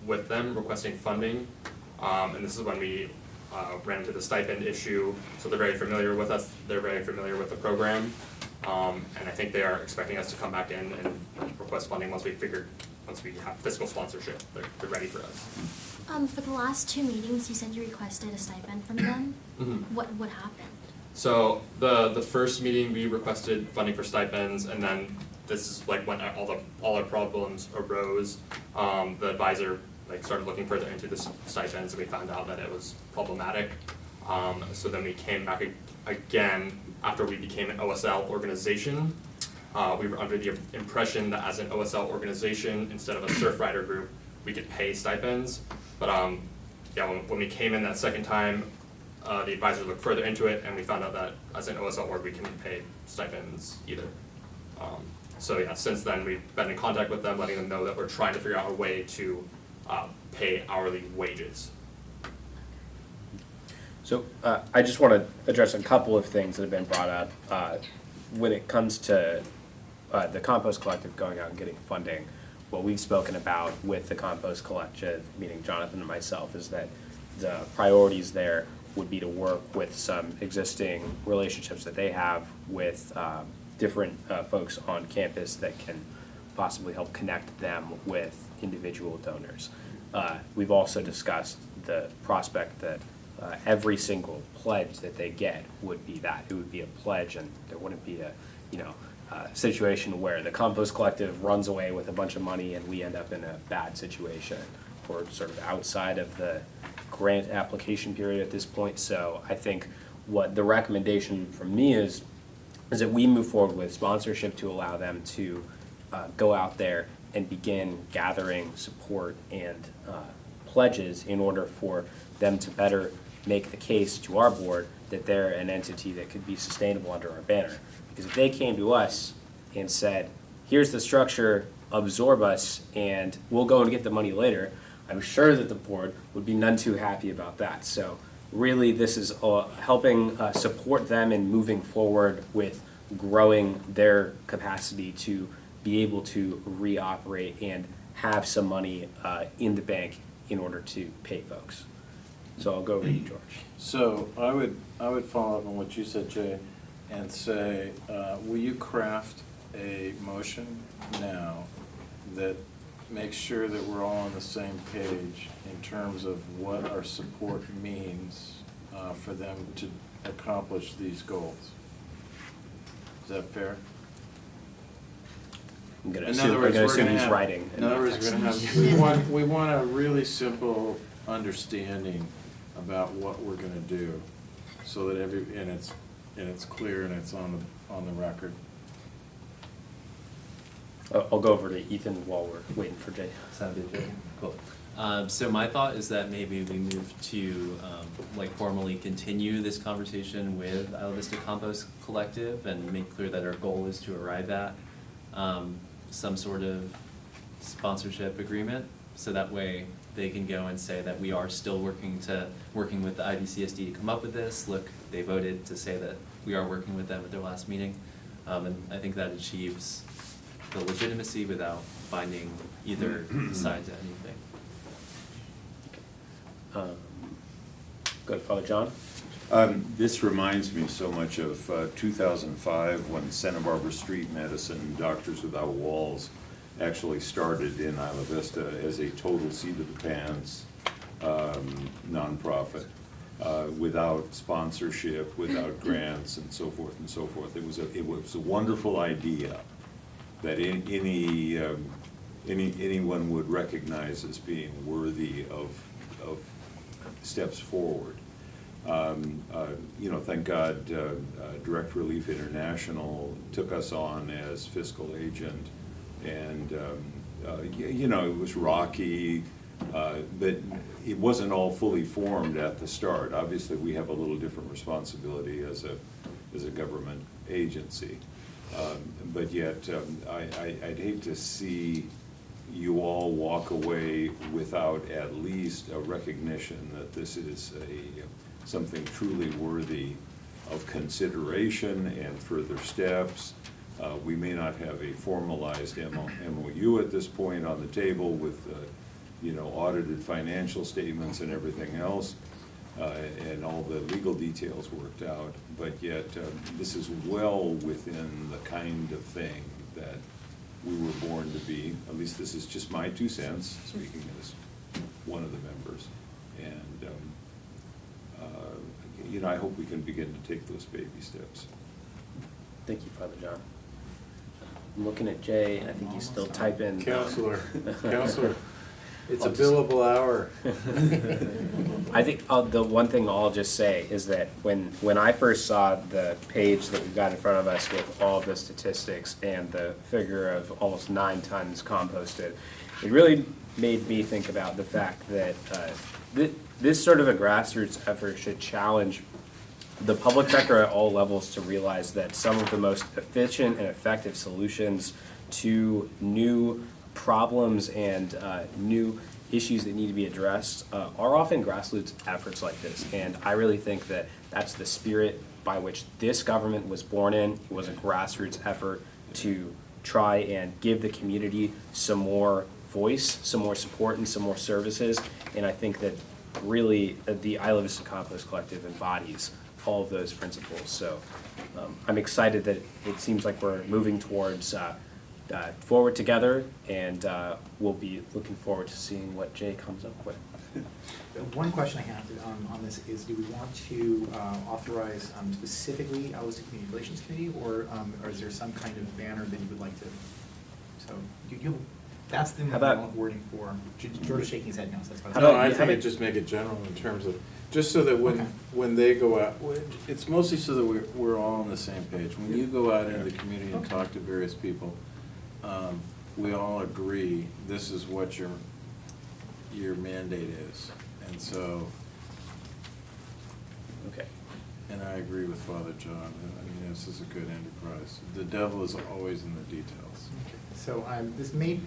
with them requesting funding. And this is when we ran into the stipend issue, so they're very familiar with us, they're very familiar with the program, and I think they are expecting us to come back in and request funding once we have fiscal sponsorship, they're ready for us. For the last 2 meetings, you said you requested a stipend from them. Mm-hmm. What happened? So the first meeting, we requested funding for stipends, and then this is like when all our problems arose. The advisor started looking further into the stipends, and we found out that it was problematic. So then we came back again after we became an OSL organization. We were under the impression that as an OSL organization, instead of a Surfrider group, we could pay stipends. But when we came in that second time, the advisor looked further into it, and we found out that as an OSL org, we couldn't pay stipends either. So yeah, since then we've been in contact with them, letting them know that we're trying to figure out a way to pay hourly wages. So I just want to address a couple of things that have been brought up when it comes to the Compost Collective going out and getting funding. What we've spoken about with the Compost Collective, meaning Jonathan and myself, is that the priorities there would be to work with some existing relationships that they have with different folks on campus that can possibly help connect them with individual donors. We've also discussed the prospect that every single pledge that they get would be that. It would be a pledge, and there wouldn't be a situation where the Compost Collective runs away with a bunch of money and we end up in a bad situation. We're sort of outside of the grant application period at this point, so I think what the recommendation from me is that we move forward with sponsorship to allow them to go out there and begin gathering support and pledges in order for them to better make the case to our board that they're an entity that could be sustainable under our banner. Because if they came to us and said, here's the structure, absorb us, and we'll go and get the money later, I'm sure that the board would be none too happy about that. So really this is helping support them in moving forward with growing their capacity to be able to reoperate and have some money in the bank in order to pay folks. So I'll go over to you, George. So I would follow up on what you said, Jay, and say, will you craft a motion now that makes sure that we're all on the same page in terms of what our support means for them to accomplish these goals? Is that fair? I'm gonna In assume, other words, I'm gonna we're assume gonna he's have, writing. in other words, we're gonna have, we want a really simple understanding about what we're gonna do, so that and it's clear and it's on the record. I'll go over to Ethan while we're waiting for Jay. Sound good, Jay? Cool. So my thought is that maybe we move to, like, formally continue this conversation with Isla Vista Compost Collective and make clear that our goal is to arrive at, some sort of sponsorship agreement. So that way they can go and say that we are still working with the IVCSD to come up with this. Look, they voted to say that we are working with them at their last meeting. And I think that achieves the legitimacy without binding either side to anything. Go to Father John. This reminds me so much of 2005 when Santa Barbara Street Medicine, Doctors Without Walls, actually started in Isla Vista as a total seat of the pants nonprofit, without sponsorship, without grants, and so forth and so forth. It was a wonderful idea that anyone would recognize as being worthy of steps forward. You know, thank God, Direct Relief International took us on as fiscal agent, and you know, it was rocky, but it wasn't all fully formed at the start. Obviously, we have a little different responsibility as a government agency, but yet I'd hate to see you all walk away without at least a recognition that this is something truly worthy of consideration and further steps. We may not have a formalized MOU at this point on the table with you know, audited financial statements and everything else, and all the legal details worked out, but yet this is well within the kind of thing that we were born to be. At least this is just my 2 cents, speaking as one of the members. And you know, I hope we can begin to take those baby steps. Thank you, Father John. I'm looking at Jay, and I think he's still typing. Counselor, counselor, it's I'll a billable hour. I think the one thing I'll just say is that when I first saw the page that we've got in front of us with all the statistics and the figure of almost 9 tons composted, it really made me think about the fact that this sort of a grassroots effort should challenge the public sector at all levels to realize that some of the most efficient and effective solutions to new problems and new issues that need to be addressed are often grassroots efforts like this. And I really think that that's the spirit by which this government was born in. It was a grassroots effort to try and give the community some more voice, some more support, and some more services. And I think that really the Isla Vista Compost Collective embodies all of those principles. So I'm excited that it seems like we're moving towards forward together, and we'll be looking forward to seeing what Jay comes up with. One question I have on this is, do we want to authorize specifically Isla Vista Community Relations Committee, or is there some kind of banner that you would like to, so that's the wording for, George is shaking his head now, so that's what I think it just make it general in terms of, just so that when they go out, it's mostly so that we're all on the same page. When you go out into the community and talk to various people, we all agree this is what your mandate is. And so, okay. And I agree with Father John. I mean, this is a good enterprise. The devil is always in the details. Okay. So this may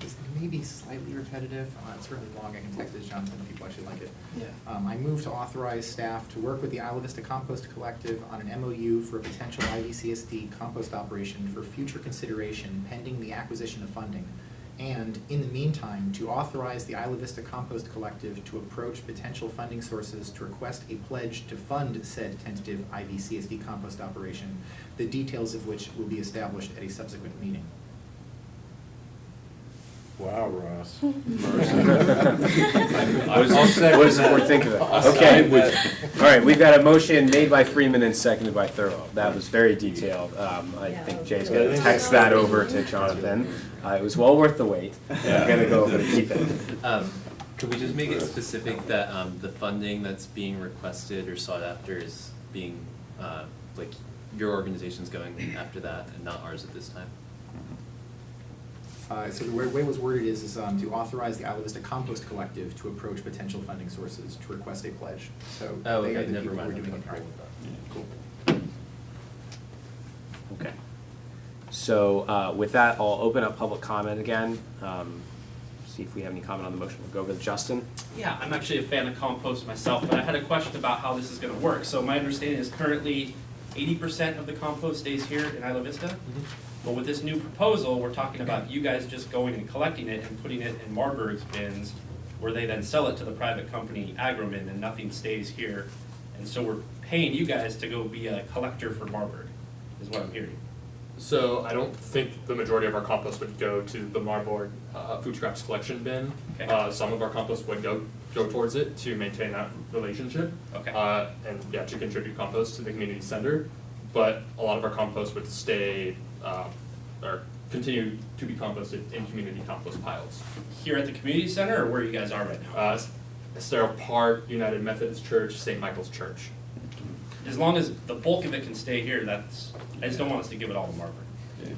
be slightly repetitive. It's really long. I can text it to Jonathan if people actually like it. Yeah. I move to authorize staff to work with the Isla Vista Compost Collective on an MOU for a potential IVCSD compost operation for future consideration pending the acquisition of funding. And in the meantime, to authorize the Isla Vista Compost Collective to approach potential funding sources to request a pledge to fund said tentative IVCSD compost operation, the details of which will be established at a subsequent meeting. Wow, Ross. What does the board think of it? Okay, all right, we've got a motion made by Freeman and seconded by Thurlow. That was very detailed. I think Jay's going to text that over to Jonathan. It was well worth the wait. I'm going to go over to Ethan. Could we just make it specific that the funding that's being requested or sought after is being, like, your organization's going after that and not ours at this time? So the way it was worded is to authorize the Isla Vista Compost Collective to approach potential funding sources to request a pledge. So Oh, they are okay, the never people who are mind, doing I'm it. comfortable Cool. Okay. So with that, I'll open up public comment again. See if we have any comment on the motion. We'll go over to Justin. Yeah, I'm actually a fan of compost myself, but I had a question about how this is gonna work. So my understanding is currently 80% of the compost stays here in Isla Vista. But with this new proposal, we're talking about you guys just going and collecting it and putting it in Marborg's bins, where they then sell it to the private company Agromin, and nothing stays here. And so we're paying you guys to go be a collector for Marborg, is what I'm hearing. So I don't think the majority of our compost would go to the Marborg food scraps collection bin. Okay. Some of our compost would go towards it to maintain that relationship. Okay. And yeah, to contribute compost to the community center. But a lot of our compost would stay or continue to be composted in community compost piles. Here at the community center, or where you guys are right now? Estero Park, United Methodist Church, St. Michael's Church. As long as the bulk of it can stay here, that's, I just don't want us to give it all to Marborg.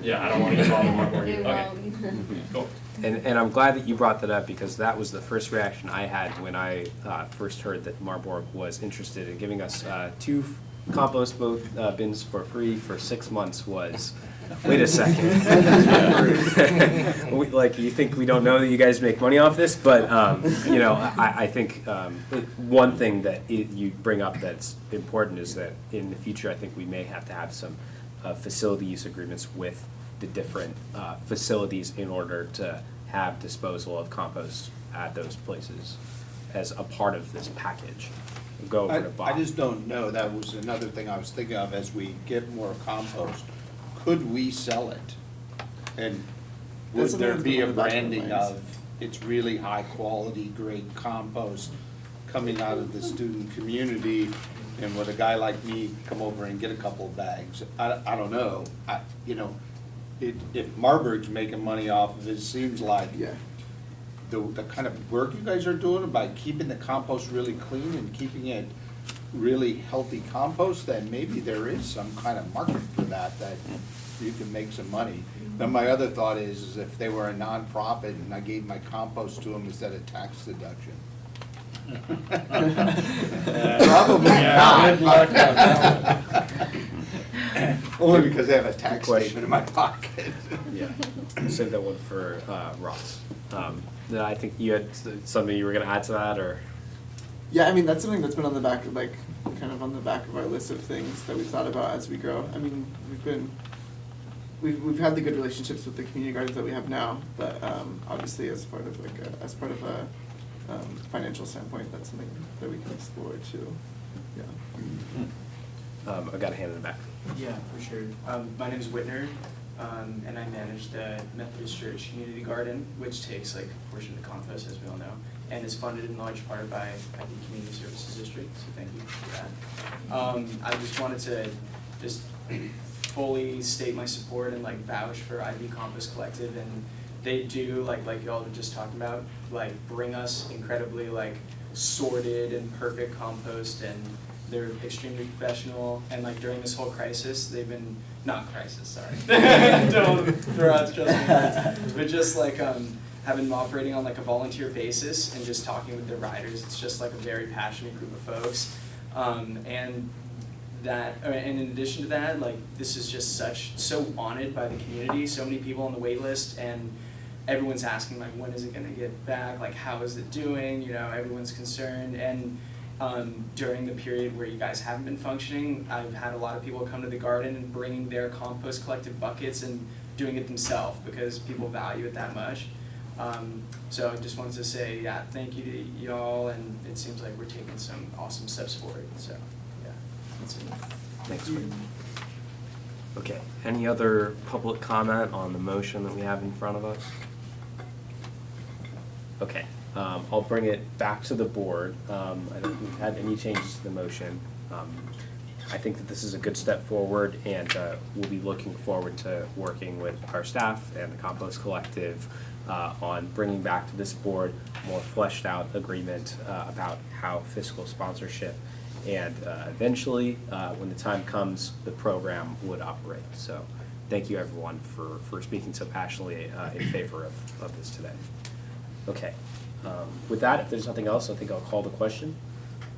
Yeah, I don't want to get all the Marborg They either. Okay. Cool. And I'm glad that you brought that up, because that was the first reaction I had when I first heard that Marborg was interested in giving us 2 compost bins for free for 6 months was, wait a second. Like, you think we don't know that you guys make money off this? But, you know, I think one thing that you bring up that's important is that in the future, I think we may have to have some facility use agreements with the different facilities in order to have disposal of compost at those places as a part of this package. Go over to Bob. I just don't know, that was another thing I was thinking of, as we get more compost, could we sell it? And would That's there something be a that's been on the back of branding minds. of, it's really high quality, great compost coming out of the student community, and would a guy like me come over and get a couple of bags? I don't know, you know, if Marburg's making money off of it, it seems like Yeah. the kind of work you guys are doing by keeping the compost really clean and keeping it really healthy compost, then maybe there is some kind of market for that you can make some money. Then my other thought is if they were a nonprofit and I gave my compost to them instead of tax deduction. Probably not. Good luck on that Only because they have a tax Good question. statement in my pocket. Yeah, save that one for Ross. No, I think you had something you were gonna add to that, or? Yeah, I mean, that's something that's been on the back of, like, kind of on the back of our list of things that we've thought about as we grow. I mean, we've had the good relationships with the community gardens that we have now, but obviously as part of a financial standpoint, that's something that we can explore too. Yeah. I got a hand in the back. Yeah, for sure. My name is Whitner, and I manage the Methodist Church Community Garden, which takes like a portion of the compost, as we all know, and is funded in large part by the Community Services District, so thank you for that. I just wanted to just fully state my support and like vouch for IV Compost Collective, and they do, like y'all were just talking about, like bring us incredibly like sorted and perfect compost, and they're extremely professional, and like during this whole crisis, they've been, not crisis, sorry. Don't throw out just words. But just like have been operating on like a volunteer basis and just talking with their riders. It's just like a very passionate group of folks. And in addition to that, like this is just so wanted by the community, so many people on the wait list, and everyone's asking like, when is it gonna get back? Like, how is it doing? You know, everyone's concerned. And during the period where you guys haven't been functioning, I've had a lot of people come to the garden and bringing their compost collective buckets and doing it themselves because people value it that much. So I just wanted to say, yeah, thank you to y'all, and it seems like we're taking some awesome steps forward. So, yeah, that's it. Thanks, Whitney. Okay, any other public comment on the motion that we have in front of us? Okay, I'll bring it back to the board. I don't think we've had any changes to the motion. I think that this is a good step forward, and we'll be looking forward to working with our staff and the Compost Collective on bringing back to this board more fleshed out agreement about how fiscal sponsorship and eventually, when the time comes, the program would operate. So thank you everyone for speaking so passionately in favor of this today. Okay, with that, if there's nothing else, I think I'll call the question.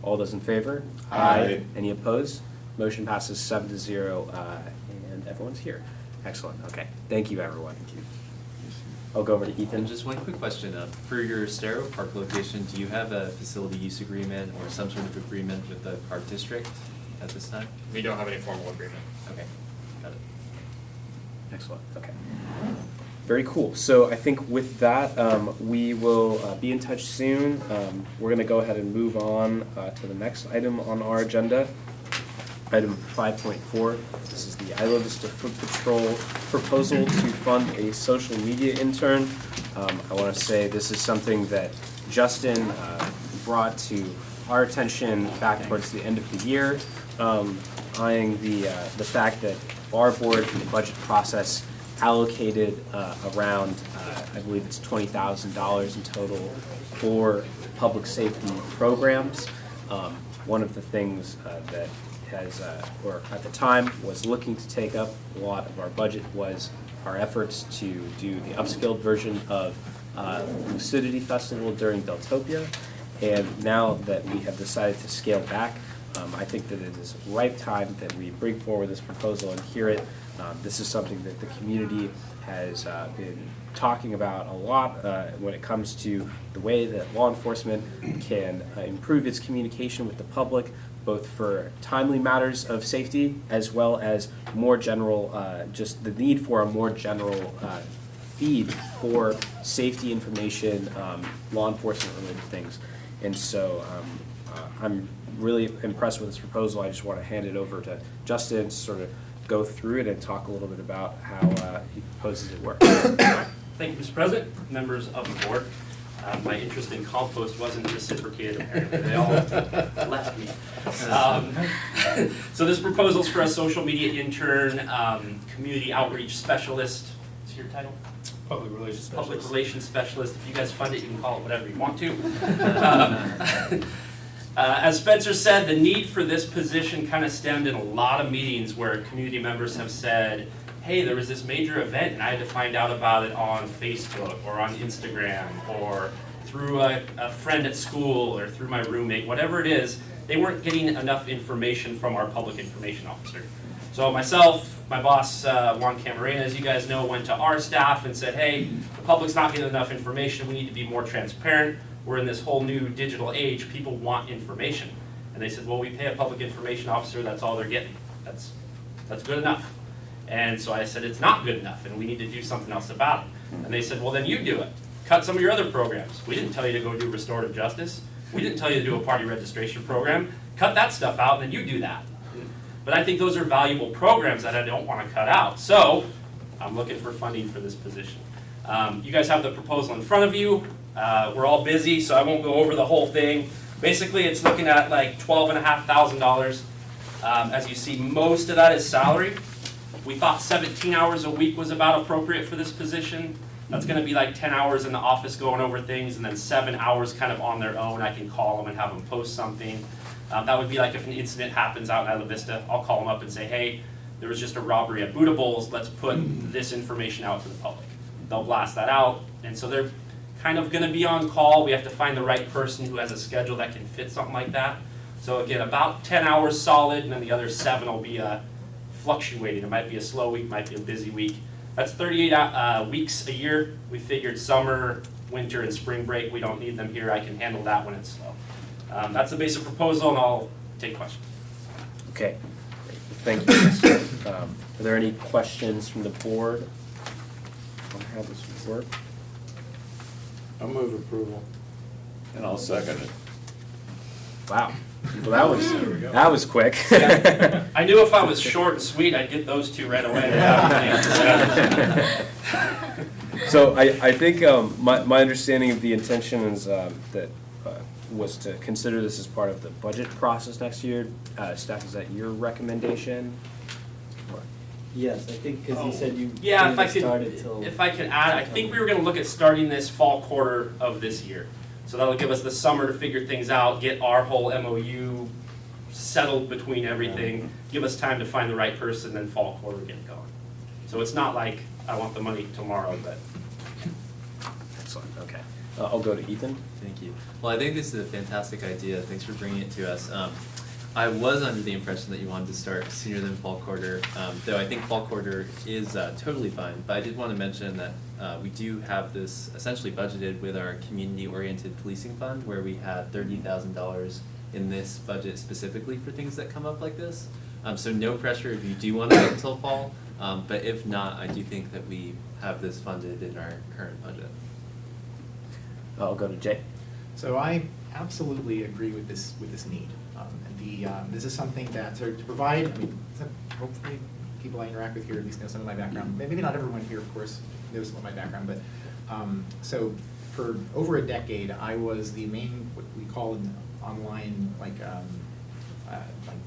All those in favor? Aye. Any opposed? Motion passes 7-0, and everyone's here. Excellent, okay. Thank you, everyone. Thank you. I'll go over to Ethan. And just one quick question, for your Starrow Park location, do you have a facility use agreement or some sort of agreement with the park district at this time? We don't have any formal agreement. Okay, got it. Excellent, okay. Very cool. So I think with that, we will be in touch soon. We're going to go ahead and move on to the next item on our agenda. Item 5.4, this is the Isla Vista Foot Patrol proposal to fund a social media intern. I want to say this is something that Justin brought to our attention back towards the end of the year, eyeing the fact that our board in the budget process allocated around, I believe it's $20,000 in total for public safety programs. One of the things that has, or at the time, was looking to take up a lot of our budget was our efforts to do the upscaled version of Lucidity Festival during Deltopia. And now that we have decided to scale back, I think that it is ripe time that we bring forward this proposal and hear it. This is something that the community has been talking about a lot when it comes to the way that law enforcement can improve its communication with the public, both for timely matters of safety as well as more general, just the need for a more general feed for safety information, law enforcement related things. And so I'm really impressed with this proposal. I just want to hand it over to Justin to sort of go through it and talk a little bit about how he proposes it works. Thank you, Mr. President, members of the board. My interest in compost wasn't reciprocated, apparently. They all left me. So this proposal is for a social media intern, community outreach specialist. What's your title? Public relations specialist. Public relations specialist. If you guys fund it, you can call it whatever you want to. As Spencer said, the need for this position kind of stemmed in a lot of meetings where community members have said, hey, there was this major event and I had to find out about it on Facebook or on Instagram or through a friend at school or through my roommate, whatever it is. They weren't getting enough information from our public information officer. So myself, my boss, Juan Camarena, as you guys know, went to our staff and said, hey, the public's not getting enough information. We need to be more transparent. We're in this whole new digital age. People want information. And they said, well, we pay a public information officer. That's all they're getting. That's good enough. And so I said, it's not good enough, and we need to do something else about it. And they said, well, then you do it. Cut some of your other programs. We didn't tell you to go do restorative justice. We didn't tell you to do a party registration program. Cut that stuff out, and then you do that. But I think those are valuable programs that I don't want to cut out. So I'm looking for funding for this position. You guys have the proposal in front of you. We're all busy, so I won't go over the whole thing. Basically, it's looking at like $12,500. As you see, most of that is salary. We thought 17 hours a week was about appropriate for this position. That's going to be like 10 hours in the office going over things, and then 7 hours kind of on their own. I can call them and have them post something. That would be like if an incident happens out in Isla Vista, I'll call them up and say, hey, there was just a robbery at Buddha Bowls. Let's put this information out to the public. They'll blast that out, and so they're kind of going to be on call. We have to find the right person who has a schedule that can fit something like that. So again, about 10 hours solid, and then the other 7 will be fluctuating. It might be a slow week, might be a busy week. That's 38 weeks a year. We figured summer, winter, and spring break, we don't need them here. I can handle that when it's slow. That's the basic proposal, and I'll take questions. Okay, thank you. Are there any questions from the board on how this would work? I'll move approval. And I'll second it. Wow. Well, that was quick. Yeah. I knew if I was short and sweet, I'd get those two right away. So I think my understanding of the intention is that was to consider this as part of the budget process next year. Staff, is that your recommendation? Yes, I think because you said you Yeah, if I could add, I think we were going to look at starting this fall quarter of this year. So that'll give us the summer to figure things out, get our whole MOU settled between everything, give us time to find the right person, then fall quarter get going. So it's not like I want the money tomorrow, but. Excellent, okay. I'll go to Ethan. Thank you. Well, I think this is a fantastic idea. Thanks for bringing it to us. I was under the impression that you wanted to start sooner than fall quarter, though I think fall quarter is totally fine. But I did want to mention that we do have this essentially budgeted with our community-oriented policing fund, where we had $30,000 in this budget specifically for things that come up like this. So no pressure if you do want to wait until fall, but if not, I do think that we have this funded in our current budget. I'll go to Jay. So I absolutely agree with this need. This is something that, to provide, I mean, hopefully people I interact with here at least know some of my background. Maybe not everyone here, of course, knows some of my background, but so for over a decade, I was the main, what we call an online, like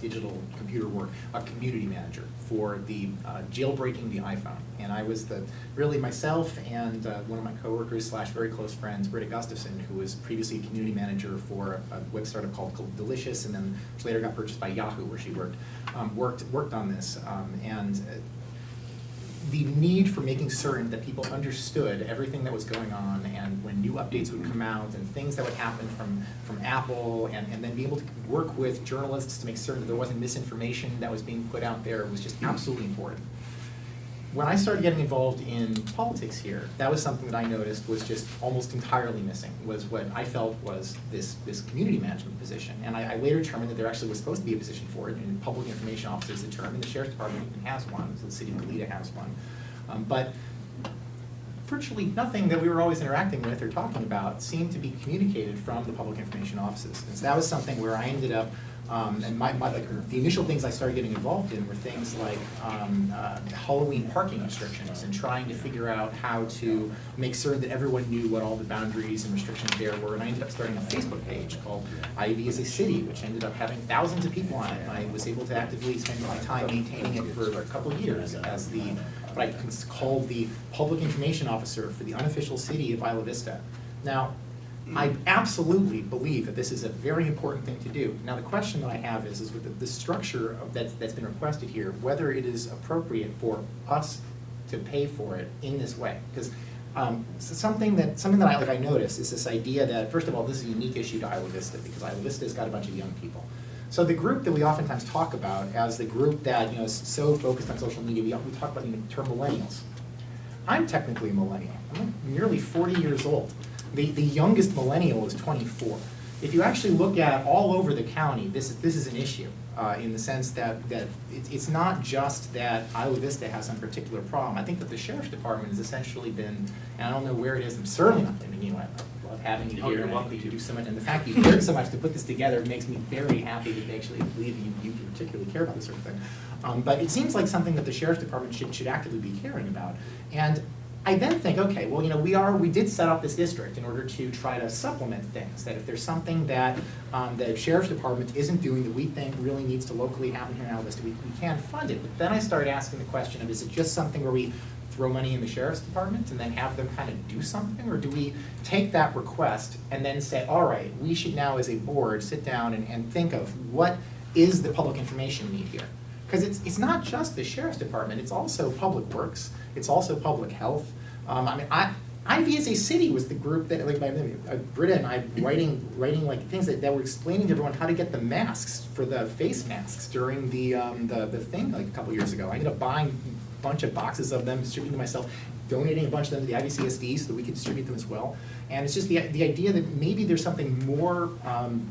digital computer work, a community manager for the jailbreaking the iPhone. And I was really myself and one of my coworkers / very close friends, Britta Gustafson, who was previously a community manager for a web startup called Delicious, and then which later got purchased by Yahoo, where she worked on this. The need for making certain that people understood everything that was going on, and when new updates would come out and things that would happen from Apple, and then be able to work with journalists to make certain that there wasn't misinformation that was being put out there was just absolutely important. When I started getting involved in politics here, that was something that I noticed was just almost entirely missing, was what I felt was this community management position. And I later determined that there actually was supposed to be a position for it, and public information officer is the term, and the sheriff's department even has one, so the city of Goleta has one. But virtually nothing that we were always interacting with or talking about seemed to be communicated from the public information offices. And so that was something where I ended up, and the initial things I started getting involved in were things like Halloween parking restrictions, and trying to figure out how to make certain that everyone knew what all the boundaries and restrictions there were. And I ended up starting a Facebook page called IVCSD, which ended up having thousands of people on it. And I was able to actively spend my time maintaining it for a couple of years as what I called the public information officer for the unofficial city of Isla Vista. Now, I absolutely believe that this is a very important thing to do. Now, the question that I have is with the structure that's been requested here, whether it is appropriate for us to pay for it in this way. Because something that I noticed is this idea that, first of all, this is a unique issue to Isla Vista, because Isla Vista has got a bunch of young people. So the group that we oftentimes talk about as the group that is so focused on social media, we talk about the term millennials. I'm technically a millennial. I'm nearly 40 years old. The youngest millennial is 24. If you actually look at all over the county, this is an issue in the sense that it's not just that Isla Vista has some particular problem. I think that the sheriff's department has essentially been, and I don't know where it is, I'm certainly not blaming you. I love having you here, and I think you do so much, and the fact that you cared so much to put this together makes me very happy to actually believe you particularly care about this sort of thing. But it seems like something that the sheriff's department should actively be caring about. And I then think, okay, well, we did set up this district in order to try to supplement things, that if there's something that the sheriff's department isn't doing that we think really needs to locally happen here in Isla Vista, we can fund it. But then I started asking the question of, is it just something where we throw money in the sheriff's department and then have them kind of do something, or do we take that request and then say, all right, we should now as a board sit down and think of what is the public information need here? Because it's not just the sheriff's department, it's also public works, it's also public health. IVCSD as a city was the group that, like, Britta and I writing like things that were explaining to everyone how to get the masks for the face masks during the thing like a couple years ago. I ended up buying a bunch of boxes of them, distributing them myself, donating a bunch of them to the IVCSD so that we could distribute them as well. And it's just the idea that maybe there's something more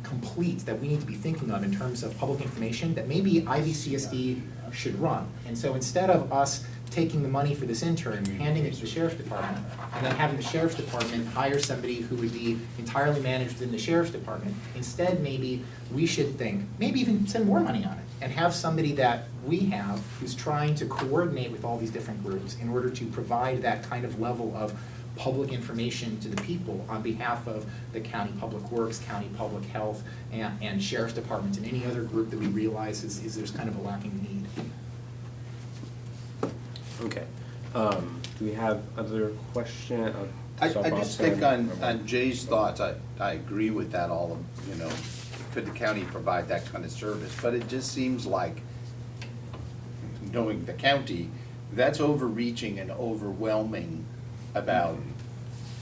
complete that we need to be thinking of in terms of public information that maybe IVCSD should run. And so instead of us taking the money for this intern, handing it to the sheriff's department, and then having the sheriff's department hire somebody who would be entirely managed in the sheriff's department, instead maybe we should think, maybe even send more money on it, and have somebody that we have who's trying to coordinate with all these different groups in order to provide that kind of level of public information to the people on behalf of the county public works, county public health, and sheriff's department, and any other group that we realize is there's kind of a lacking need. Okay. Do we have other questions? I just think on Jay's thoughts, I agree with that all of, could the county provide that kind of service? But it just seems like, knowing the county, that's overreaching and overwhelming about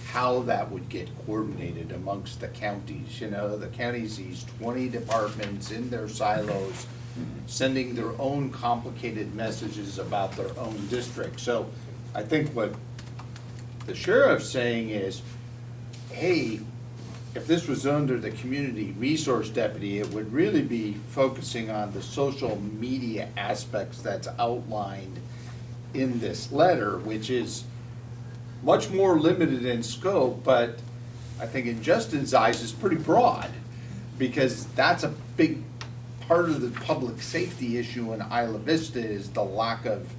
how that would get coordinated amongst the counties. You know, the counties, these 20 departments in their silos, sending their own complicated messages about their own district. So I think what the sheriff's saying is, hey, if this was under the community resource deputy, it would really be focusing on the social media aspects that's outlined in this letter, which is much more limited in scope, but I think in Justin's eyes is pretty broad, because that's a big part of the public safety issue in Isla Vista is the lack of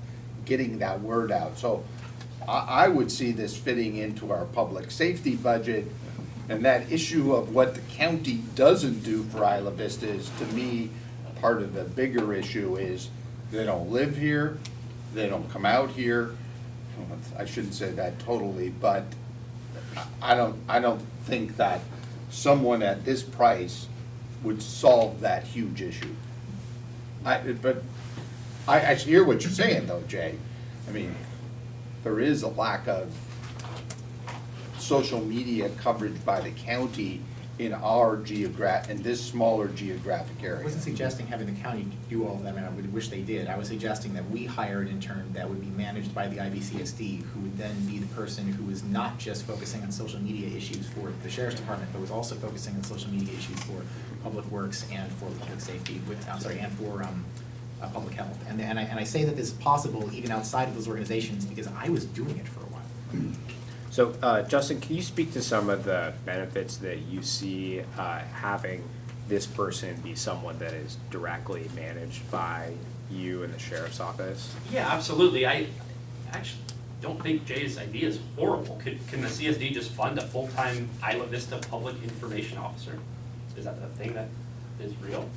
getting that word out. So I would see this fitting into our public safety budget, and that issue of what the county doesn't do for Isla Vista is, to me, part of the bigger issue is they don't live here, they don't come out here. I shouldn't say that totally, but I don't think that someone at this price would solve that huge issue. But I hear what you're saying though, Jay. I mean, there is a lack of social media coverage by the county in in this smaller geographic area. I wasn't suggesting having the county do all of that, and I would wish they did. I was suggesting that we hire an intern that would be managed by the IVCSD, who would then be the person who is not just focusing on social media issues for the sheriff's department, but was also focusing on social media issues for public works and for public safety, and for public health. And I say that this is possible even outside of those organizations because I was doing it for a while. So, Justin, can you speak to some of the benefits that you see having this person be someone that is directly managed by you and the sheriff's office? Yeah, absolutely. I actually don't think Jay's idea is horrible. Can the CSD just fund a full-time Isla Vista public information officer? Is that the thing that is real?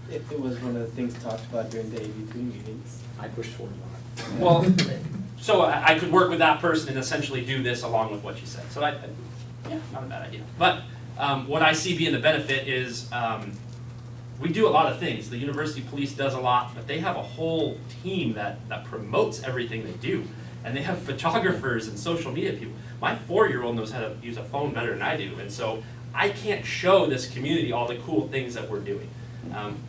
It was one of the things talked about during the AV3 meetings. I pushed forward on it. Well, so I could work with that person and essentially do this along with what you said. So yeah, not a bad idea. But what I see being the benefit is we do a lot of things. The university police does a lot, but they have a whole team that promotes everything they do. And they have photographers and social media people. My 4-year-old knows how to use a phone better than I do. And so I can't show this community all the cool things that we're doing.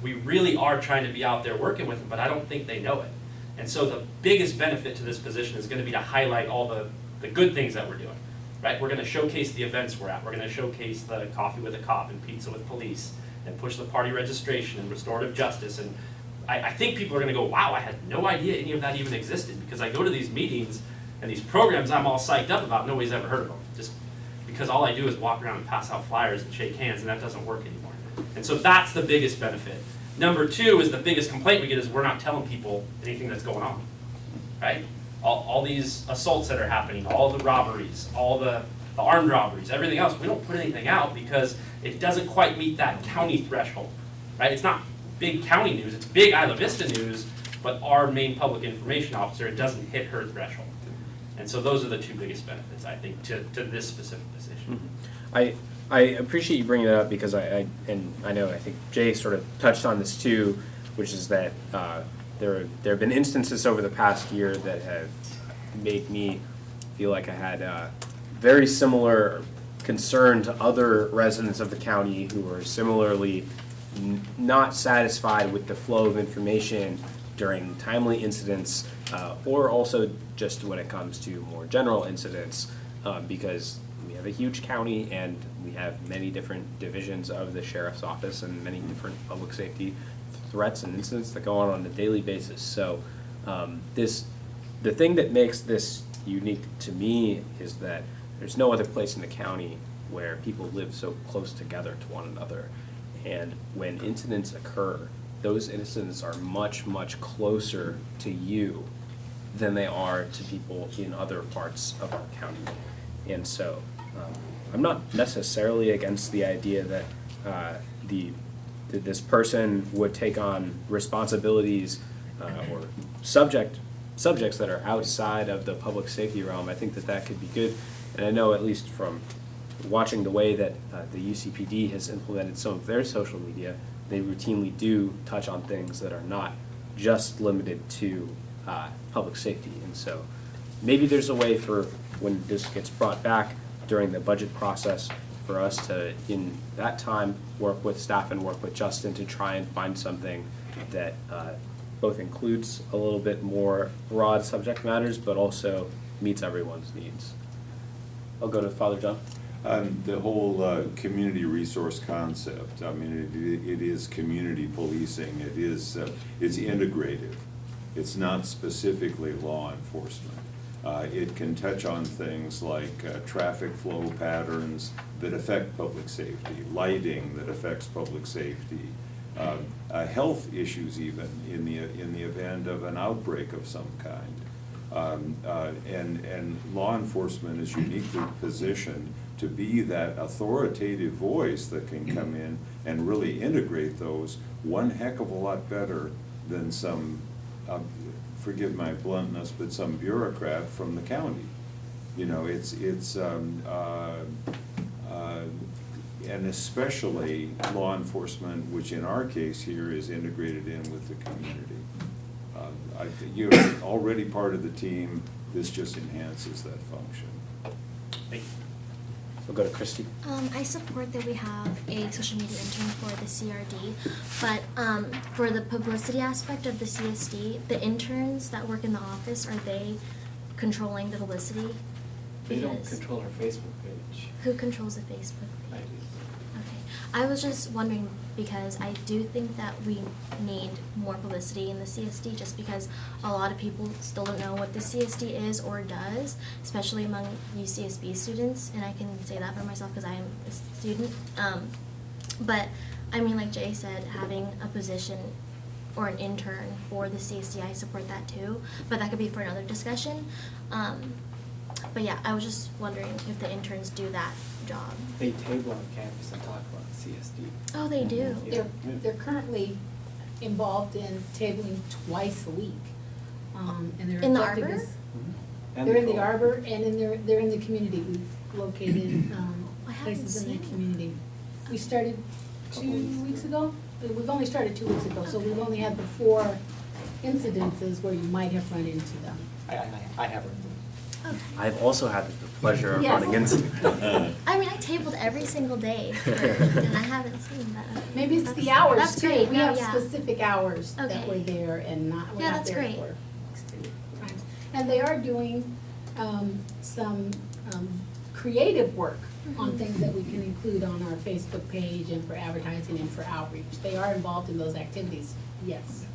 We really are trying to be out there working with them, but I don't think they know it. And so the biggest benefit to this position is going to be to highlight all the good things that we're doing, right? We're going to showcase the events we're at. We're going to showcase the coffee with a cop and pizza with police and push the party registration and restorative justice. And I think people are going to go, wow, I had no idea any of that even existed, because I go to these meetings and these programs I'm all psyched up about, nobody's ever heard of them, just because all I do is walk around and pass out flyers and shake hands, and that doesn't work anymore. And so that's the biggest benefit. Number 2 is the biggest complaint we get is we're not telling people anything that's going on, right? All these assaults that are happening, all the robberies, all the armed robberies, everything else, we don't put anything out because it doesn't quite meet that county threshold, right? It's not big county news, it's big Isla Vista news, but our main public information officer, it doesn't hit her threshold. And so those are the 2 biggest benefits, I think, to this specific position. I appreciate you bringing that up because I think Jay sort of touched on this too, which is that there have been instances over the past year that have made me feel like I had very similar concern to other residents of the county who were similarly not satisfied with the flow of information during timely incidents or also just when it comes to more general incidents because we have a huge county and we have many different divisions of the sheriff's office and many different public safety threats and incidents that go on a daily basis. So the thing that makes this unique to me is that there's no other place in the county where people live so close together to one another. And when incidents occur, those incidents are much, much closer to you than they are to people in other parts of our county. And so I'm not necessarily against the idea that that this person would take on responsibilities or subjects that are outside of the public safety realm. I think that could be good. And I know, at least from watching the way that the UCPD has implemented some of their social media, they routinely do touch on things that are not just limited to public safety. And so maybe there's a way for when this gets brought back during the budget process for us to, in that time, work with staff and work with Justin to try and find something that both includes a little bit more broad subject matters, but also meets everyone's needs. I'll go to Father John. The whole community resource concept, I mean, it is community policing, it's integrative. It's not specifically law enforcement. It can touch on things like traffic flow patterns that affect public safety, lighting that affects public safety, health issues even in the event of an outbreak of some kind. And law enforcement is uniquely positioned to be that authoritative voice that can come in and really integrate those one heck of a lot better than some, forgive my bluntness, but some bureaucrat from the county. You know, and especially law enforcement, which in our case here is integrated in with the community. You're already part of the team, this just enhances that function. Thank you. We'll go to Christy. I support that we have a social media intern for the CRD, but for the publicity aspect of the CSD, the interns that work in the office, are they controlling the publicity? They don't control our Facebook page. Who controls the Facebook page? I do. Okay. I was just wondering because I do think that we need more publicity in the CSD just because a lot of people still don't know what the CSD is or does, especially among UCSB students, and I can say that for myself because I am a student. But I mean, like Jay said, having a position or an intern for the CSD, I support that too, but that could be for another discussion. But yeah, I was just wondering if the interns do that job. They table on campus and talk about the CSD. Oh, they do? Yeah. They're currently involved in tabling twice a week. And their In the objective arbor? is- And They're in the co-op. arbor and they're in the community. We've located I haven't places in the seen community. We started 2 weeks ago. We've only started 2 weeks ago, so we've only had the 4 incidences where you might have run into them. I have run. Okay. I've also had the pleasure of Yes. running into them. I mean, I tabled every single day, and I haven't seen that. Maybe it's the That's- hours that's too. great. We No, have yeah. specific hours that Okay. we're there and we're Yeah, not that's there great. for extended times. And they are doing some creative work on Mhm. things that we can include on our Facebook page and for advertising and for outreach. They are involved in those activities, yes.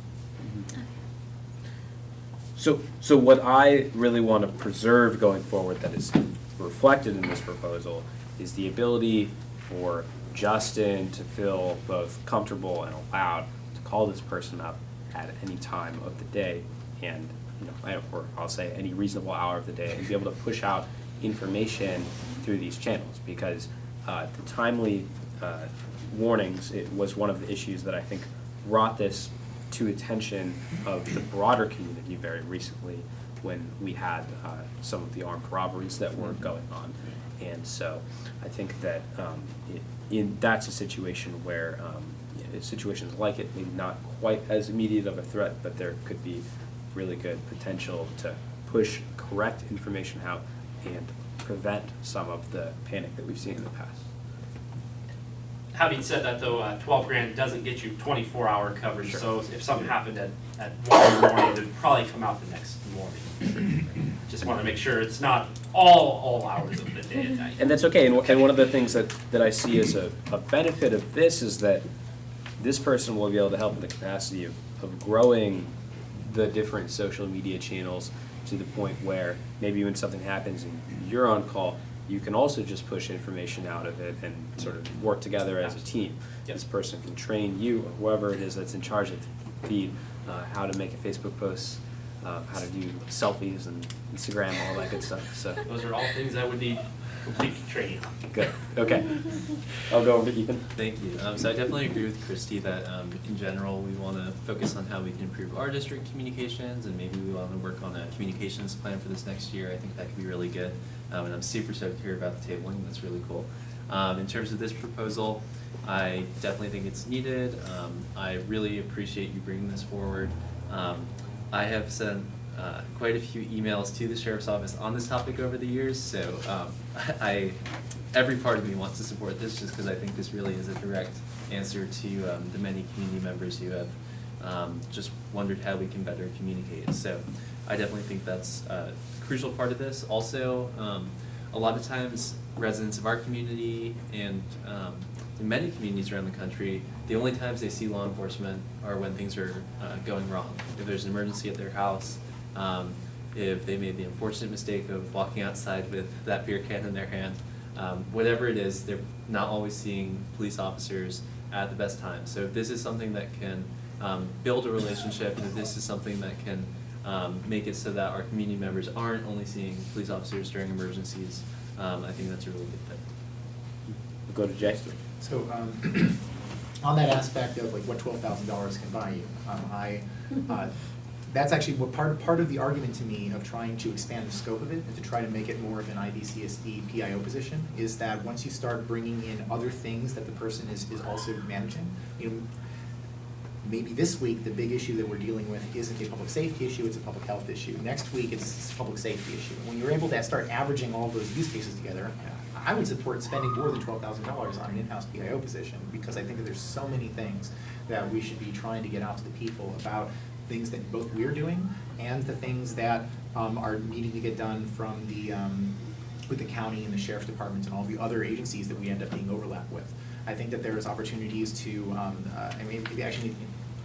So what I really want to preserve going forward that is reflected in this proposal is the ability for Justin to feel both comfortable and allowed to call this person up at any time of the day and, or I'll say any reasonable hour of the day and be able to push out information through these channels because the timely warnings, it was one of the issues that I think brought this to attention of the broader community very recently when we had some of the armed robberies that were going on. And so I think that that's a situation where situations like it, maybe not quite as immediate of a threat, but there could be really good potential to push correct information out and prevent some of the panic that we've seen in the past. Having said that though, $12,000 doesn't get you 24-hour coverage, so if something happened at 1 in the morning, it would probably come out the next morning. Just want to make sure it's not all hours of the day and night. And that's okay, and one of the things that I see as a benefit of this is that this person will be able to help in the capacity of growing the different social media channels to the point where maybe when something happens and you're on call, you can also just push information out of it and sort of work together as a team. This person can train you or whoever it is that's in charge of the feed, how to make a Facebook post, how to do selfies and Instagram, all that good stuff. So Those are all things I would need complete training on. good. Okay. I'll go over to Ethan. Thank you. So I definitely agree with Christy that in general we want to focus on how we can improve our district communications and maybe we want to work on a communications plan for this next year. I think that could be really good. And I'm super stoked to hear about the tabling. That's really cool. In terms of this proposal, I definitely think it's needed. I really appreciate you bringing this forward. I have said quite a few emails to the sheriff's office on this topic over the years, so every part of me wants to support this just because I think this really is a direct answer to the many community members who have just wondered how we can better communicate. So I definitely think that's a crucial part of this. Also, a lot of times residents of our community and in many communities around the country, the only times they see law enforcement are when things are going wrong. If there's an emergency at their house, if they made the unfortunate mistake of walking outside with that beer can in their hand, whatever it is, they're not always seeing police officers at the best time. So if this is something that can build a relationship, and if this is something that can make it so that our community members aren't only seeing police officers during emergencies, I think that's a really good thing. We'll go to Jay. So, on that aspect of like what $12,000 can buy you, that's actually what part of the argument to me of trying to expand the scope of it and to try to make it more of an IVCSD PIO position is that once you start bringing in other things that the person is also managing, you know, maybe this week the big issue that we're dealing with isn't a public safety issue, it's a public health issue. Next week it's a public safety issue. When you're able to start averaging all those use cases together, I would support spending more than $12,000 on an in-house PIO position because I think that there's so many things that we should be trying to get out to the people about things that both we're doing and the things that are needing to get done from the with the county and the sheriff's department and all the other agencies that we end up being overlapped with. I think that there's opportunities to, I mean, maybe actually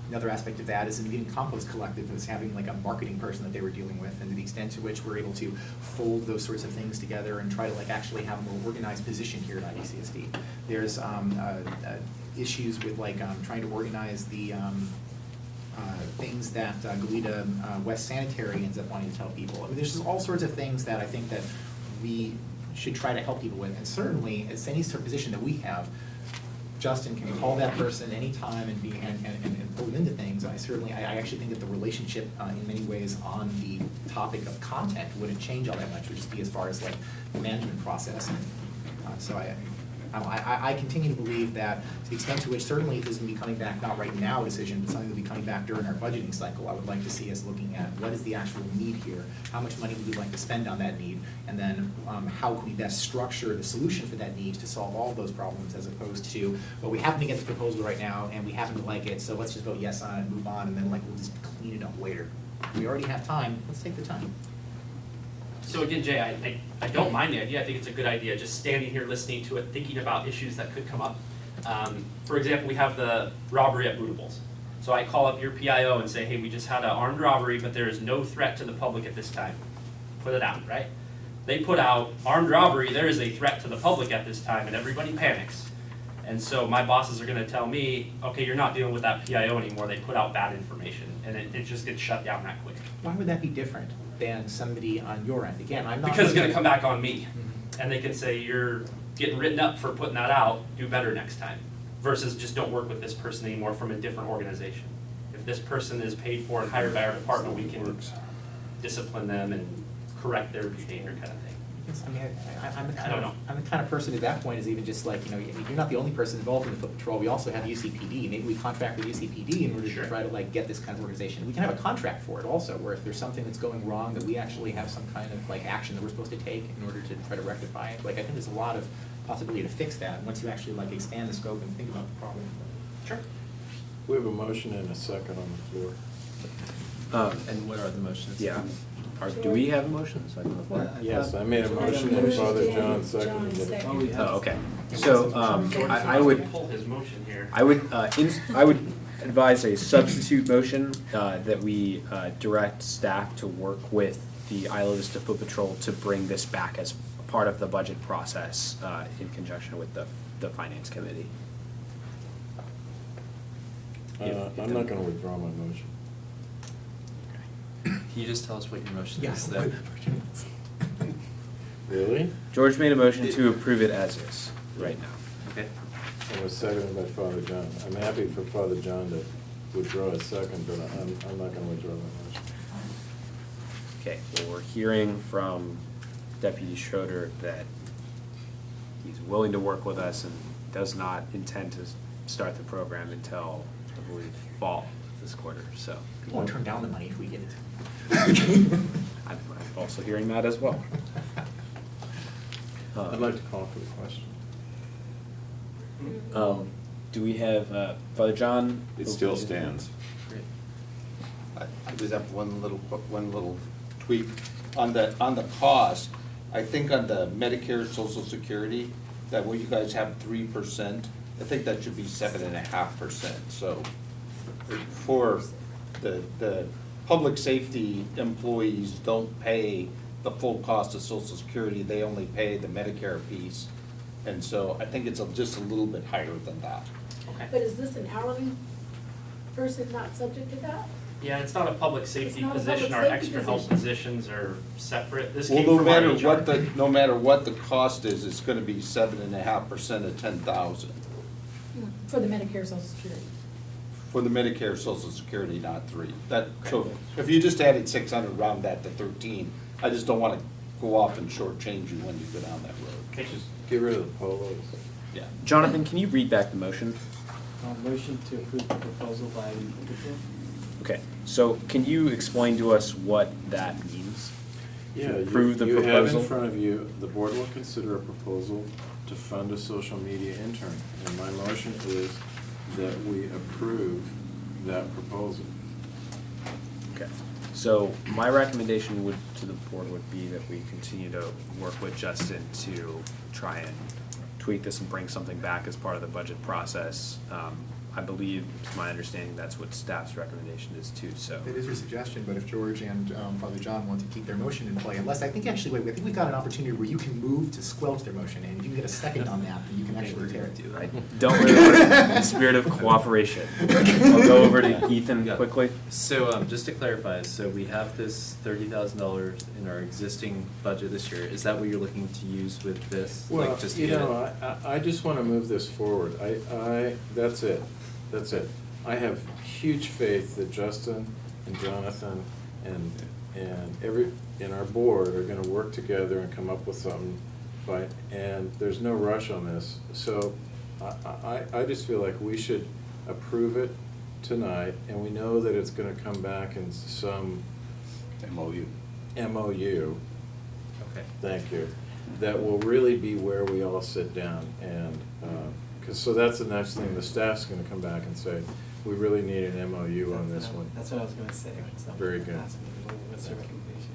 another aspect of that is in the Compost Collective is having like a marketing person that they were dealing with, and to the extent to which we're able to fold those sorts of things together and try to like actually have a more organized position here at IVCSD. There's issues with like trying to organize the things that Goleta West Sanitary ends up wanting to tell people. I mean, there's just all sorts of things that I think that we should try to help people with, and certainly as any sort of position that we have, Justin can call that person anytime and pull them into things. I actually think that the relationship in many ways on the topic of content wouldn't change all that much. It would just be as far as like the management process. So I continue to believe that to the extent to which certainly if this is going to be coming back, not right now a decision, but something that will be coming back during our budgeting cycle, I would like to see us looking at what is the actual need here, how much money would we like to spend on that need, and then how can we best structure the solution for that need to solve all of those problems as opposed to, well, we happen to get this proposal right now and we happen to like it, so let's just vote yes on it and move on, and then like we'll just clean it up later. We already have time, let's take the time. So again, Jay, I don't mind the idea. I think it's a good idea, just standing here listening to it, thinking about issues that could come up. For example, we have the robbery at Bootables. So I call up your PIO and say, hey, we just had an armed robbery, but there is no threat to the public at this time. Put it out, right? They put out armed robbery, there is a threat to the public at this time, and everybody panics. And so my bosses are gonna tell me, okay, you're not dealing with that PIO anymore. They put out bad information, and it just gets shut down that quick. Why would that be different than somebody on your end? Again, I'm not. Because it's gonna come back on me. And they can say, you're getting written up for putting that out, do better next time. Versus just don't work with this person anymore from a different organization. If this person is paid for and hired by our department, we can discipline them and correct their behavior kind of thing. I mean, I don't know. I'm the kind of person at that point is even just like, you know, you're not the only person involved in the foot patrol. We also have UCPD. Maybe we contract with UCPD in order to try to like get this kind of organization. We can have a contract for it also, where if there's something that's going wrong, that we actually have some kind of like action that we're supposed to take in order to try to rectify it. Like I think there's a lot of possibility to fix that once you actually like expand the scope and think about the problem. Sure. We have a motion and a second on the floor. And what are the motions? Yeah. Do we have a motion second on the floor? Yes, I made a motion and Father John seconded it. Oh, okay. So I would pull his motion here. I would advise a substitute motion that we direct staff to work with the Isla Vista Foot Patrol to bring this back as part of the budget process in conjunction with the Finance Committee. I'm not going to withdraw my motion. Can you just tell us what your motion Yes. is then? Really? George made a motion to approve it as is right now. Okay. It was seconded by Father John. I'm happy for Father John to withdraw a second, but I'm not going to withdraw my motion. Okay, well, we're hearing from Deputy Schroeder that he's willing to work with us and does not intend to start the program until, I believe, fall. Is this quarter, so. We won't turn down the money if we get it. I'm also hearing that as well. I'd like to call for the question. Do we have, Father John? It still stands. Great. I just have one little tweak on the cost. I think on the Medicare, Social Security, that where you guys have 3%, I think that should be 7.5%. So for the public safety employees don't pay the full cost of Social Security, they only pay the Medicare piece. And so I think it's just a little bit higher than that. Okay. But is this an hourly person not subject to that? Yeah, it's not a public safety not a position, public our safety extra health position. positions are separate, this Well, came no from our matter HR. no matter what the cost is, it's gonna be 7.5% of 10,000 For the Medicare Social Security. for the Medicare Social Security, not 3. So if you just added 600, round that to 13, I just don't wanna go off and shortchange you when you go down that road. Okay. Just get rid of the polos. Yeah. Jonathan, can you read back the motion? Motion to approve the proposal by Intern. Okay, so can you explain to us what that means? Yeah, To approve the you have proposal? in front of you, the board will consider a proposal to fund a social media intern. And my motion is that we approve that proposal. Okay, so my recommendation to the board would be that we continue to work with Justin to try and tweak this and bring something back as part of the budget process. I believe, it's my understanding, that's what staff's recommendation is too, so. That is your suggestion, but if George and Father John want to keep their motion in play, unless, I think actually, wait, I think we've got an opportunity where you can move to squelch their motion, and if you can get a second on that, then you can actually tear it. I don't really want to, in the spirit of cooperation. I'll go over to Ethan quickly. So, just to clarify, so we have this $30,000 in our existing budget this year. Is that what you're looking to use with this? Well, Like, just to you get it? know, I just want to move this forward. That's it. That's it. I have huge faith that Justin and Jonathan and our board are gonna work together and come up with something, and there's no rush on this. So I just feel like we should approve it tonight, and we know that it's gonna come back in some MOU. Okay. Thank you. That will really be where we all sit down and, so that's the next thing, the staff's gonna come back and say, we really need an MOU on this one. That's what I was gonna say. When someone Very good. asked me, what's the recommendation?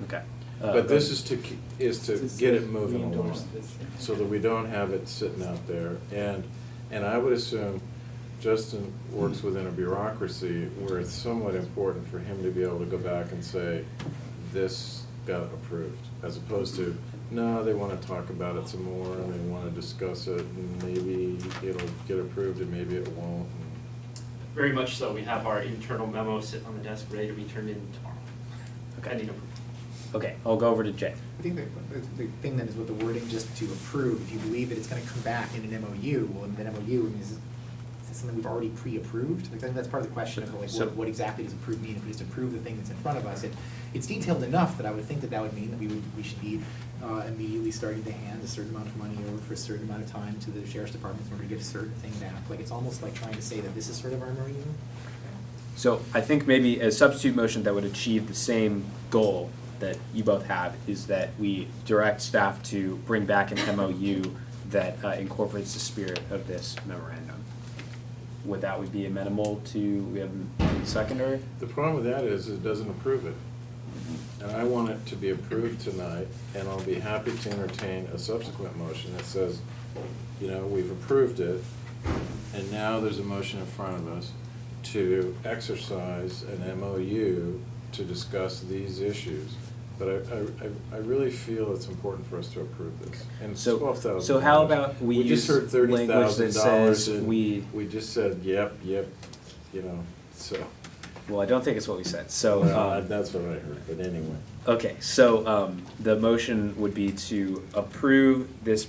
Okay. But this is to get it moving along, Re-endorse this. so that we don't have it sitting out there. And I would assume Justin works within a bureaucracy where it's somewhat important for him to be able to go back and say, this got approved, as opposed to, no, they wanna talk about it some more, and they wanna discuss it, and maybe it'll get approved and maybe it won't. Very much so, we have our internal memo sitting on the desk, ready to be turned in tomorrow. Okay. Pending approval. Okay, I'll go over to Jay. I think the thing then is with the wording just to approve, if you believe that it's gonna come back in an MOU, well, then MOU is something we've already pre-approved? Like, I think that's part of the question of like, So- what exactly does approve mean? If we just approve the thing that's in front of us, it's detailed enough that I would think that would mean that we should be immediately starting to hand a certain amount of money over for a certain amount of time to the sheriff's department in order to get a certain thing back. Like, it's almost like trying to say that this is sort of our MOU. So I think maybe a substitute motion that would achieve the same goal that you both have is that we direct staff to bring back an MOU that incorporates the spirit of this memorandum. Would that be amenable to, we have a seconder? The problem with that is it doesn't approve it. And I want it to be approved tonight, and I'll be happy to entertain a subsequent motion that says, you know, we've approved it, and now there's a motion in front of us to exercise an MOU to discuss these issues. But I really feel it's important for us to approve this. And it's $12,000. So how about we just use heard language that says $30,000 and we just said, yep, you know, so. Well, I don't think it's what we said, so. That's what I heard, but anyway. Okay, so the motion would be to approve this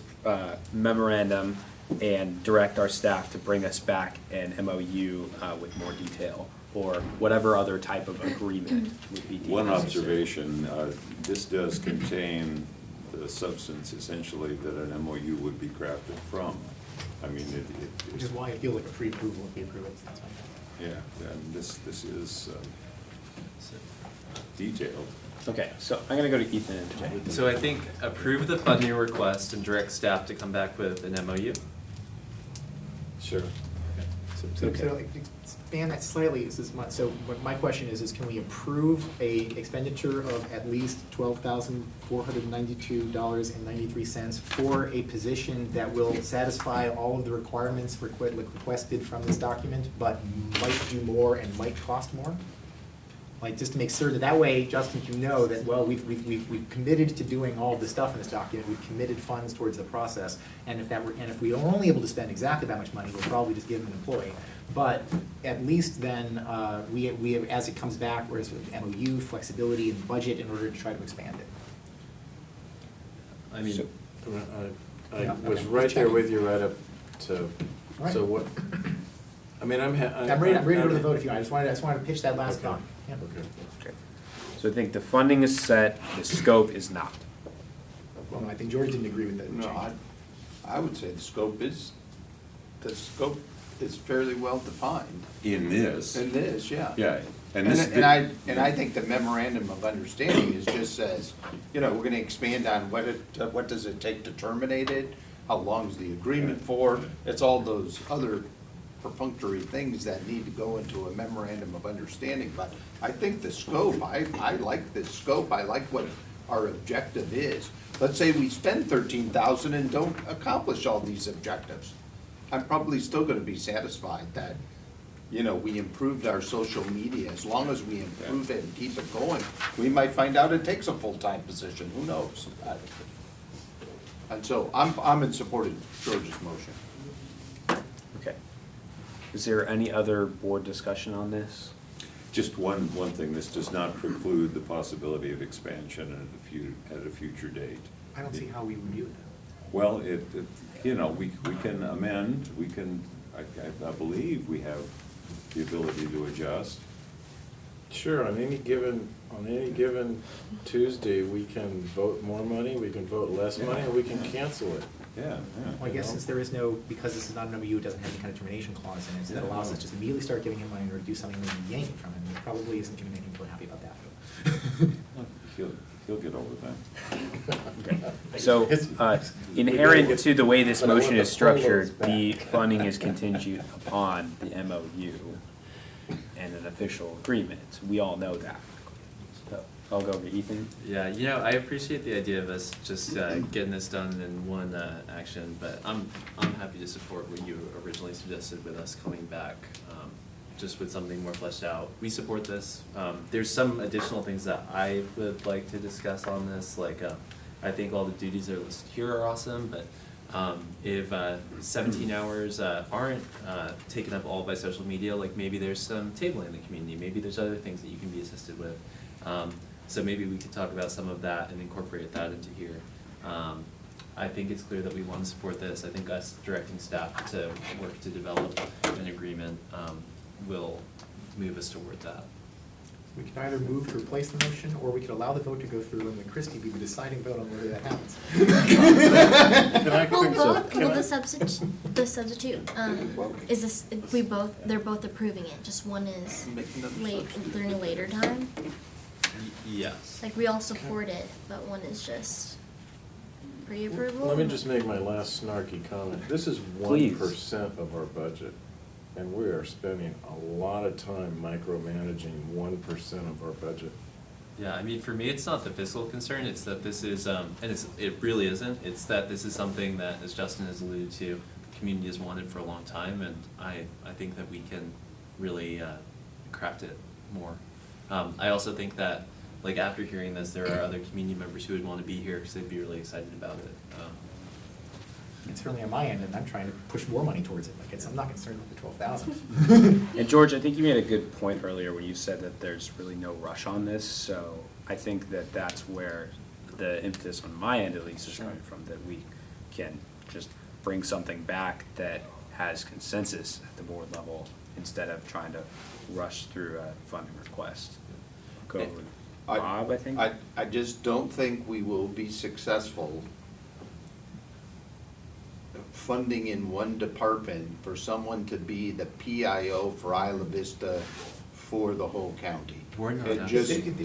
memorandum and direct our staff to bring us back an MOU with more detail, or whatever other type of agreement would be deemed One necessary. observation, this does contain the substance essentially that an MOU would be crafted from. I mean, Which is why I feel like a pre-approval if we approve it, that's fine. Yeah, and this is detailed. Okay, so I'm gonna go to Ethan and Jay. So I think approve the funding request and direct staff to come back with an MOU. Sure. So like, expand that slightly, so what my question is can we approve a expenditure of at least $12,492.93 for a position that will satisfy all of the requirements requested from this document, but might do more and might cost more? Like, just to make certain that way, Justin, you know that, well, we've committed to doing all of the stuff in this document, we've committed funds towards the process, and if we are only able to spend exactly that much money, we'll probably just give them an employee. But at least then, we have, as it comes back, whereas with MOU, flexibility, and budget in order to try to expand it. I mean, I was right there with you right up to, Right. so what, I mean, I'm ready to go to the vote if you want, I just wanted to pitch that last thought. Yeah. Okay. So I think the funding is set, the scope is not. Well, no, I think George didn't agree with that. No, I would say the scope is fairly well defined. In this. In this, yeah. Yeah, And I think the memorandum of understanding is just says, we're gonna expand on what does it take to terminate it? How long is the agreement for? It's all those other perfunctory things that need to go into a memorandum of understanding. But I think the scope, I like this scope, I like what our objective is. Let's say we spend $13,000 and don't accomplish all these objectives. I'm probably still gonna be satisfied that, we improved our social media. As long as we improve it and keep it going, we might find out it takes a full-time position, who knows? And so I'm in support of George's motion. Okay. Is there any other board discussion on this? Just one thing, this does not preclude the possibility of expansion at a future date. I don't see how we review it. Well, we can amend, I believe we have the ability to adjust. Sure, on any given Tuesday, we can vote more money, we can vote less money, and we can cancel it. Yeah. Well, I guess since there is no, because this is not an MOU, it doesn't have any kind of termination clause in it, so that allows us to just immediately start giving him money in order to do something and then yank it from him. It probably isn't going to make him feel happy about that. He'll get over that. Okay. So, inherent to the way this motion is structured, the funding is contingent upon the MOU and an official agreement. We all know that. So, I'll go over to Ethan. Yeah, I appreciate the idea of us just getting this done in one action, but I'm happy to support what you originally suggested with us coming back, just with something more fleshed out. We support this. There's some additional things that I would like to discuss on this, like I think all the duties that are listed here are awesome, but if 17 hours aren't taken up all by social media, like maybe there's some tabling in the community, maybe there's other things that you can be assisted with. So maybe we could talk about some of that and incorporate that into here. I think it's clear that we want to support this. I think us directing staff to work to develop an agreement will move us toward that. We can either move to replace the motion, or we could allow the vote to go through and then Christie be the deciding vote on whether that happens. The substitute, is this, they're both approving it, just one is during a later time? Yes. Like, we all support it, but one is just pre-approval? Let me just make my last snarky comment. This is 1% of our budget, and we are spending a lot of time micromanaging 1% of our budget. Yeah, I mean, for me, it's not the fiscal concern, it's that this is, and it really isn't, it's that this is something that, as Justin has alluded to, the community has wanted for a long time, and I think that we can really craft it more. I also think that, like, after hearing this, there are other community members who would want to be here because they'd be really excited about it. It's certainly on my end, and I'm trying to push more money towards it. Like, I'm not concerned with the 12,000. And George, I think you made a good point earlier when you said that there's really no rush on this. So I think that that's where the impetus on my end, at least, is coming from, that we can just bring something back that has consensus at the board level instead of trying to rush through a funding request. Go with Bob, I think. I just don't think we will be successful funding in one department for someone to be the PIO for Isla Vista for the whole county. We're not It asking.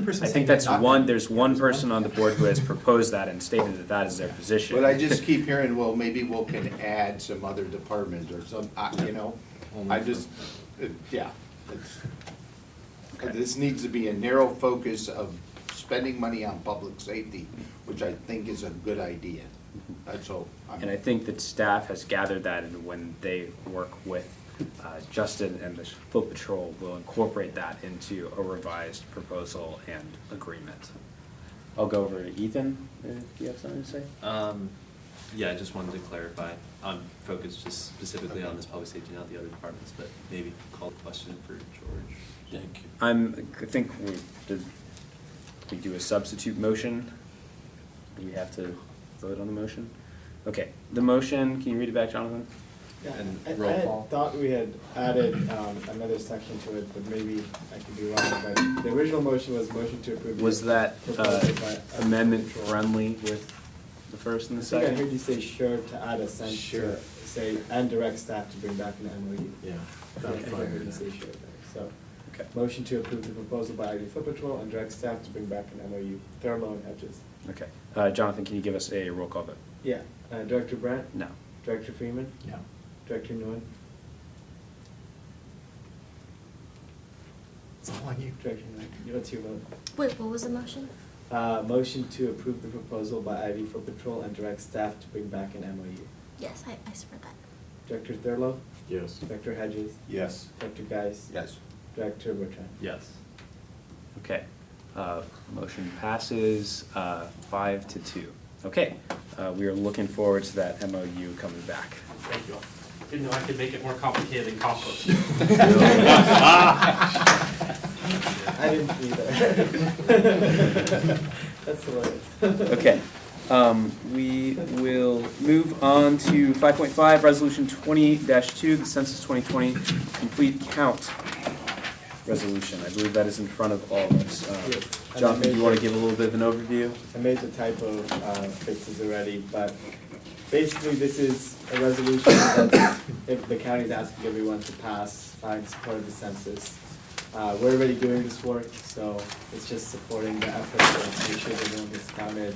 just, I think that's one, there's one person on the board who has proposed that and stated that that is their position. but I just keep hearing, well, maybe we can add some other department or some, you know, I just, yeah. Okay. This needs to be a narrow focus of spending money on public safety, which I think is a good idea. That's all. And I think that staff has gathered that, and when they work with Justin and the foot patrol, will incorporate that into a revised proposal and agreement. I'll go over to Ethan, if you have something to say. Yeah, I just wanted to clarify. I'm focused just specifically on this public safety, not the other departments, but maybe call the question for George. Thank you. I think we do a substitute motion. Do we have to vote on the motion? Okay, the motion, can you read it back, Jonathan? Yeah, And I roll call. had thought we had added another section to it, but maybe I could be wrong, but the original motion was motion to approve. Was that proposal by amendment control. friendly with the first and the I think I second? heard you say sure to add a sentence, Sure. say, and direct staff to bring back an MOU. Yeah. I think I heard you say sure there, so. Okay. Motion to approve the proposal by ID Foot Patrol and direct staff to bring back an MOU, Thurlow and Hedges. Okay, Jonathan, can you give us a roll call vote? Yeah, Director Brandt? No. Director Freeman? No. Director Nguyen? It's all on you. Director Nguyen, what's your vote? Wait, what was the motion? Motion to approve the proposal by ID Foot Patrol and direct staff to bring back an MOU. Yes, I support that. Director Thurlow? Yes. Director Hedges? Yes. Director Geis? yes. Director Bertrand? Yes. Okay, motion passes 5-2. Okay, we are looking forward to that MOU coming back. Thank you all. Didn't know I could make it more complicated than compost. I didn't either. That's hilarious. Okay, we will move on to 5.5, Resolution 20-2, the Census 2020 Complete Count Resolution. I believe that is in front of all of us. Yes. And Jonathan, I do made you want the- to give a little bit of an overview? I made the typo fixes already, but basically this is a resolution that if the county is asking everyone to pass in support of the census. We're already doing this work, so it's just supporting the effort to make sure everyone gets counted.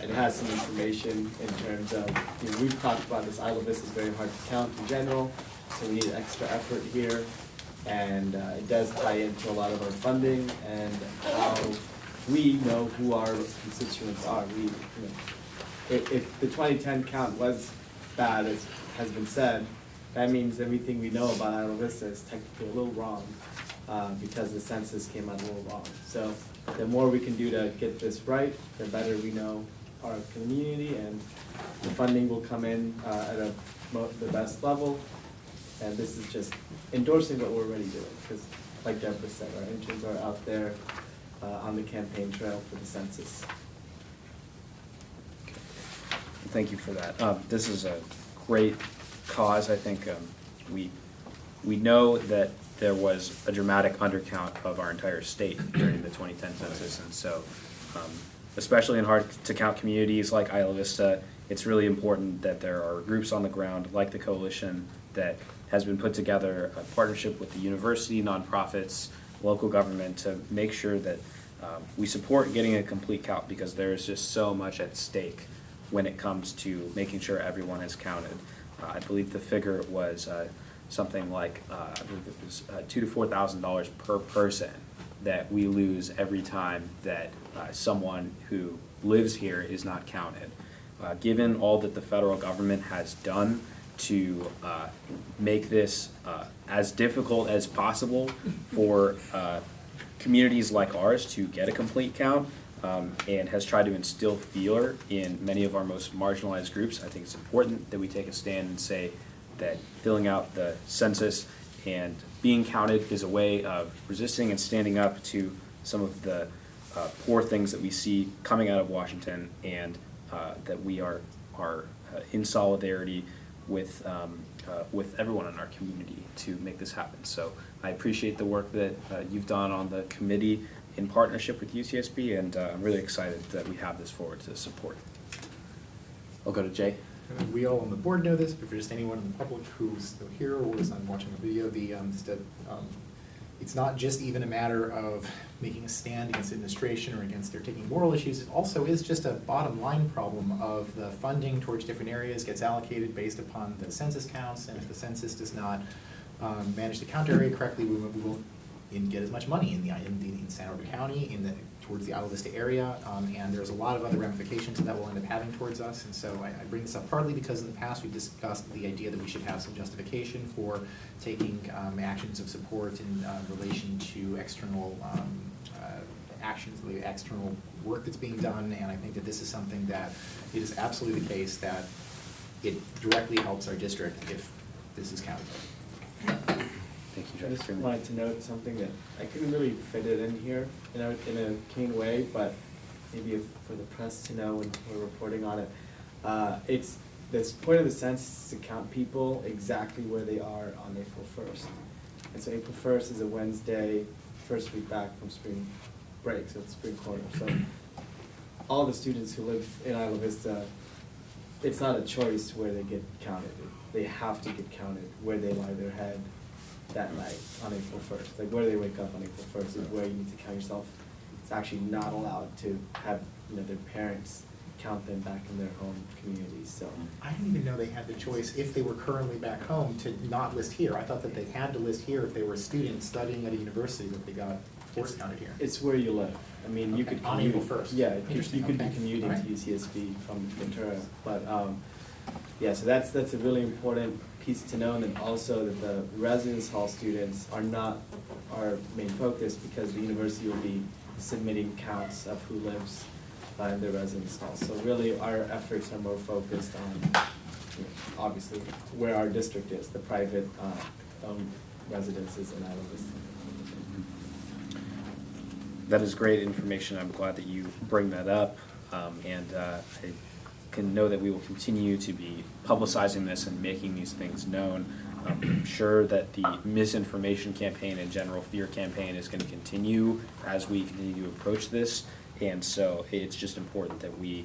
It has some information in terms of, you know, we've talked about this, Isla Vista is very hard to count in general, so we need extra effort here. And it does tie into a lot of our funding and how we know who our constituents are. We, you know, if the 2010 count was bad, as has been said, that means everything we know about Isla Vista is technically a little wrong, because the census came out a little wrong. So the more we can do to get this right, the better we know our community, and the funding will come in at the best level. And this is just endorsing what we're already doing, because like Deborah said, our interns are out there on the campaign trail for the census. Thank you for that. This is a great cause. I think we know that there was a dramatic undercount of our entire state during the 2010 census, and so especially in hard to count communities like Isla Vista, it's really important that there are groups on the ground like the coalition that has been put together, a partnership with the university, nonprofits, local government, to make sure that we support getting a complete count, because there is just so much at stake when it comes to making sure everyone is counted. I believe the figure was something like I believe it was $2,000 to $4,000 per person that we lose every time that someone who lives here is not counted. Given all that the federal government has done to make this as difficult as possible for communities like ours to get a complete count, and has tried to instill fear in many of our most marginalized groups, I think it's important that we take a stand and say that filling out the census and being counted is a way of resisting and standing up to some of the poor things that we see coming out of Washington, and that we are in solidarity with everyone in our community to make this happen. So I appreciate the work that you've done on the committee in partnership with UCSB, and I'm really excited that we have this forward to support. I'll go to Jay. We all on the board know this, but for just anyone in the public who's still here or is not watching the video, it's not just even a matter of making a stand against administration or against their taking moral issues. It also is just a bottom line problem of the funding towards different areas gets allocated based upon the census counts, and if the census does not manage to count area correctly, we won't get as much money in Santa Barbara County, towards the Isla Vista area, and there's a lot of other ramifications that will end up having towards us. And so I bring this up partly because in the past we discussed the idea that we should have some justification for taking actions of support in relation to external actions, the external work that's being done, and I think that this is something that it is absolutely the case that it directly helps our district if this is counted. Thank you, I Director just Freeman. wanted to note something that I couldn't really fit it in here in a clean way, but maybe for the press to know when we're reporting on it. It's this point of the census is to count people exactly where they are on April 1st. And so April 1st is a Wednesday, first week back from spring break, so it's spring quarter. So all the students who live in Isla Vista, it's not a choice where they get counted. They have to get counted where they lie their head that night on April 1st. Like where they wake up on April 1st is where you need to count yourself. It's actually not allowed to have their parents count them back in their home communities. So I didn't even know they had the choice, if they were currently back home, to not list here. I thought that they had to list here if they were students studying at a university that they got force counted here. it's where you live. I mean, you Okay, could on commute. April 1st. Yeah, Interesting, you could okay. be commuting Alright. to UCSD from Ventura, but yeah, so that's a really important piece to know, and then also that the residence hall students are not our main focus because the university will be submitting counts of who lives in their residence hall. So really, our efforts are more focused on, obviously, where our district is, the private owned residences in Isla Vista. That is great information. I'm glad that you bring that up. And I can know that we will continue to be publicizing this and making these things known. I'm sure that the misinformation campaign and general fear campaign is going to continue as we continue to approach this. And so it's just important that we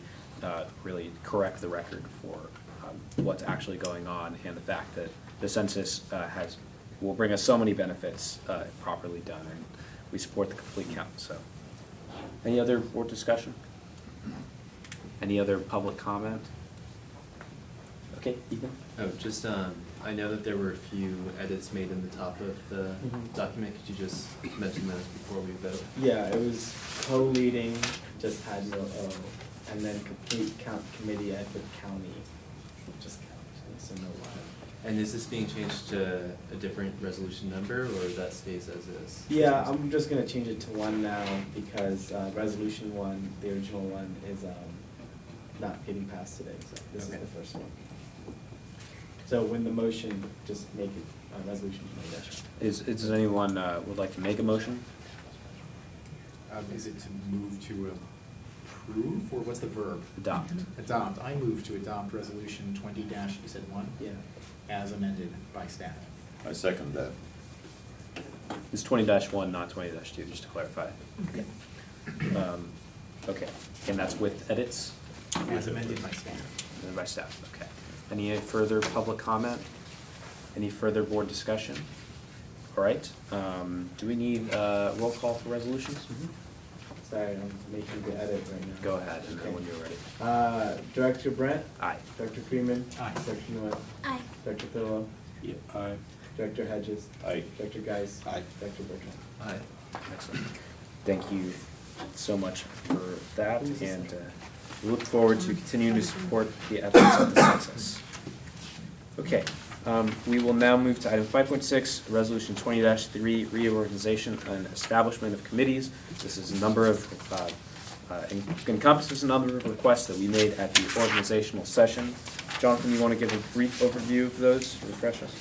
really correct the record for what's actually going on and the fact that the census will bring us so many benefits if properly done. And we support the complete count. So, any other board discussion? Any other public comment? Okay, Ethan? Oh, just, I know that there were a few edits made in the top of the document. Could you just mention those before we vote? Yeah, it was co-leading, just had no O, and then complete count committee at the county, just county, so no Y. And is this being changed to a different resolution number, or that stays as is? Yeah, I'm just gonna change it to 1 now because resolution 1, the original one, is not getting passed today, so this is Okay. the first one. So when the motion, just make it resolution 20. Does anyone would like to make a motion? Is it to move to approve, or what's the verb? Adopt. Adopt. I move to adopt resolution 20-, you said 1? Yeah. As amended by staff. I second that. It's 20-1, not 20-2, just to clarify. Okay, and that's with edits? As amended by staff. And by staff, okay. Any further public comment? Any further board discussion? All right, do we need roll call for resolutions? Sorry, I'm making the edit right now. Go ahead, and then when you're ready. Director Brent? Aye. Director Freeman? Aye. Director Nguyen? Aye. Director Thurlow? Yep. Aye. Director Hedges? Aye. Director Geis? Aye. Director Bertrand? Aye. Excellent. Thank you so much for that, and we look forward to continuing to support the efforts of the census. Okay, we will now move to item 5.6, Resolution 20-3, reorganization and establishment of committees. This is a number of, encompasses a number of requests that we made at the organizational session. Jonathan, you want to give a brief overview of those, to refresh us?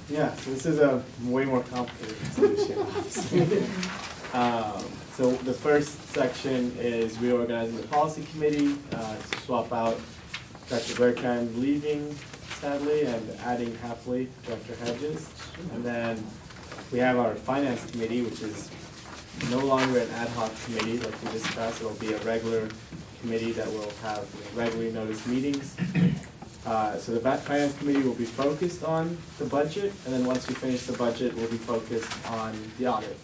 Yeah, so this is a way more complicated resolution, obviously. So the first section is reorganizing the policy committee, to swap out Dr. Bertrand leaving sadly and adding happily Dr. Hedges. And then we have our finance committee, which is no longer an ad hoc committee like we discussed. It'll be a regular committee that will have regularly noticed meetings. So the finance committee will be focused on the budget, and then once we finish the budget, we'll be focused on the audit.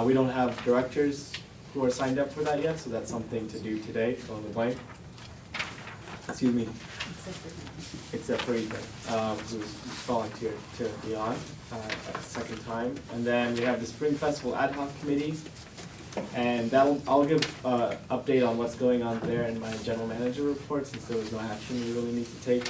We don't have directors who are signed up for that yet, so that's something to do today, fill in the blank. Excuse me. Except for Ethan, who's volunteered to be on a second time. And then we have the Spring Festival Ad Hoc Committee, and I'll give update on what's going on there in my general manager report, since there was no action we really need to take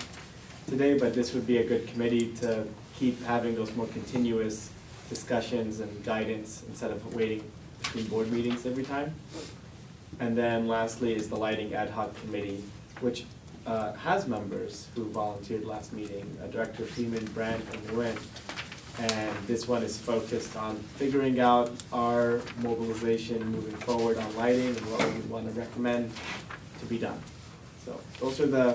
today, but this would be a good committee to keep having those more continuous discussions and guidance instead of waiting between board meetings every time. And then lastly is the Lighting Ad Hoc Committee, which has members who volunteered last meeting, Director Freeman, Brandt, and Nguyen. And this one is focused on figuring out our mobilization moving forward on lighting and what we would want to recommend to be done. So those are the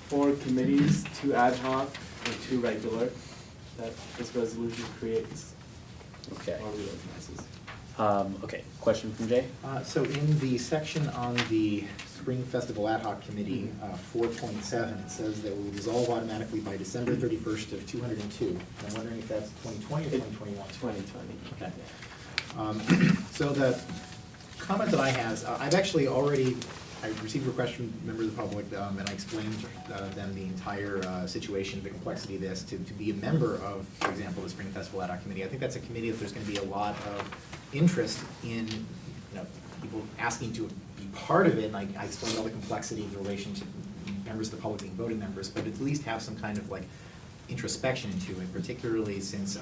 4 committees, 2 ad hoc and 2 regular, that this resolution creates. Okay. Or reorganizes. Okay, question from Jay? So in the section on the Spring Festival Ad Hoc Committee, 4.7, it says that we will dissolve automatically by December 31st of 202. And I'm wondering if that's 2020 or 2021? 2020. Okay. So the comment that I have, I've actually already, I received requests from members of the public, and I explained them the entire situation, the complexity of this, to be a member of, for example, the Spring Festival Ad Hoc Committee. I think that's a committee that there's going to be a lot of interest in, people asking to be part of it, and I explained all the complexity in relation to members of the public being voting members, but at least have some kind of like introspection into it, particularly since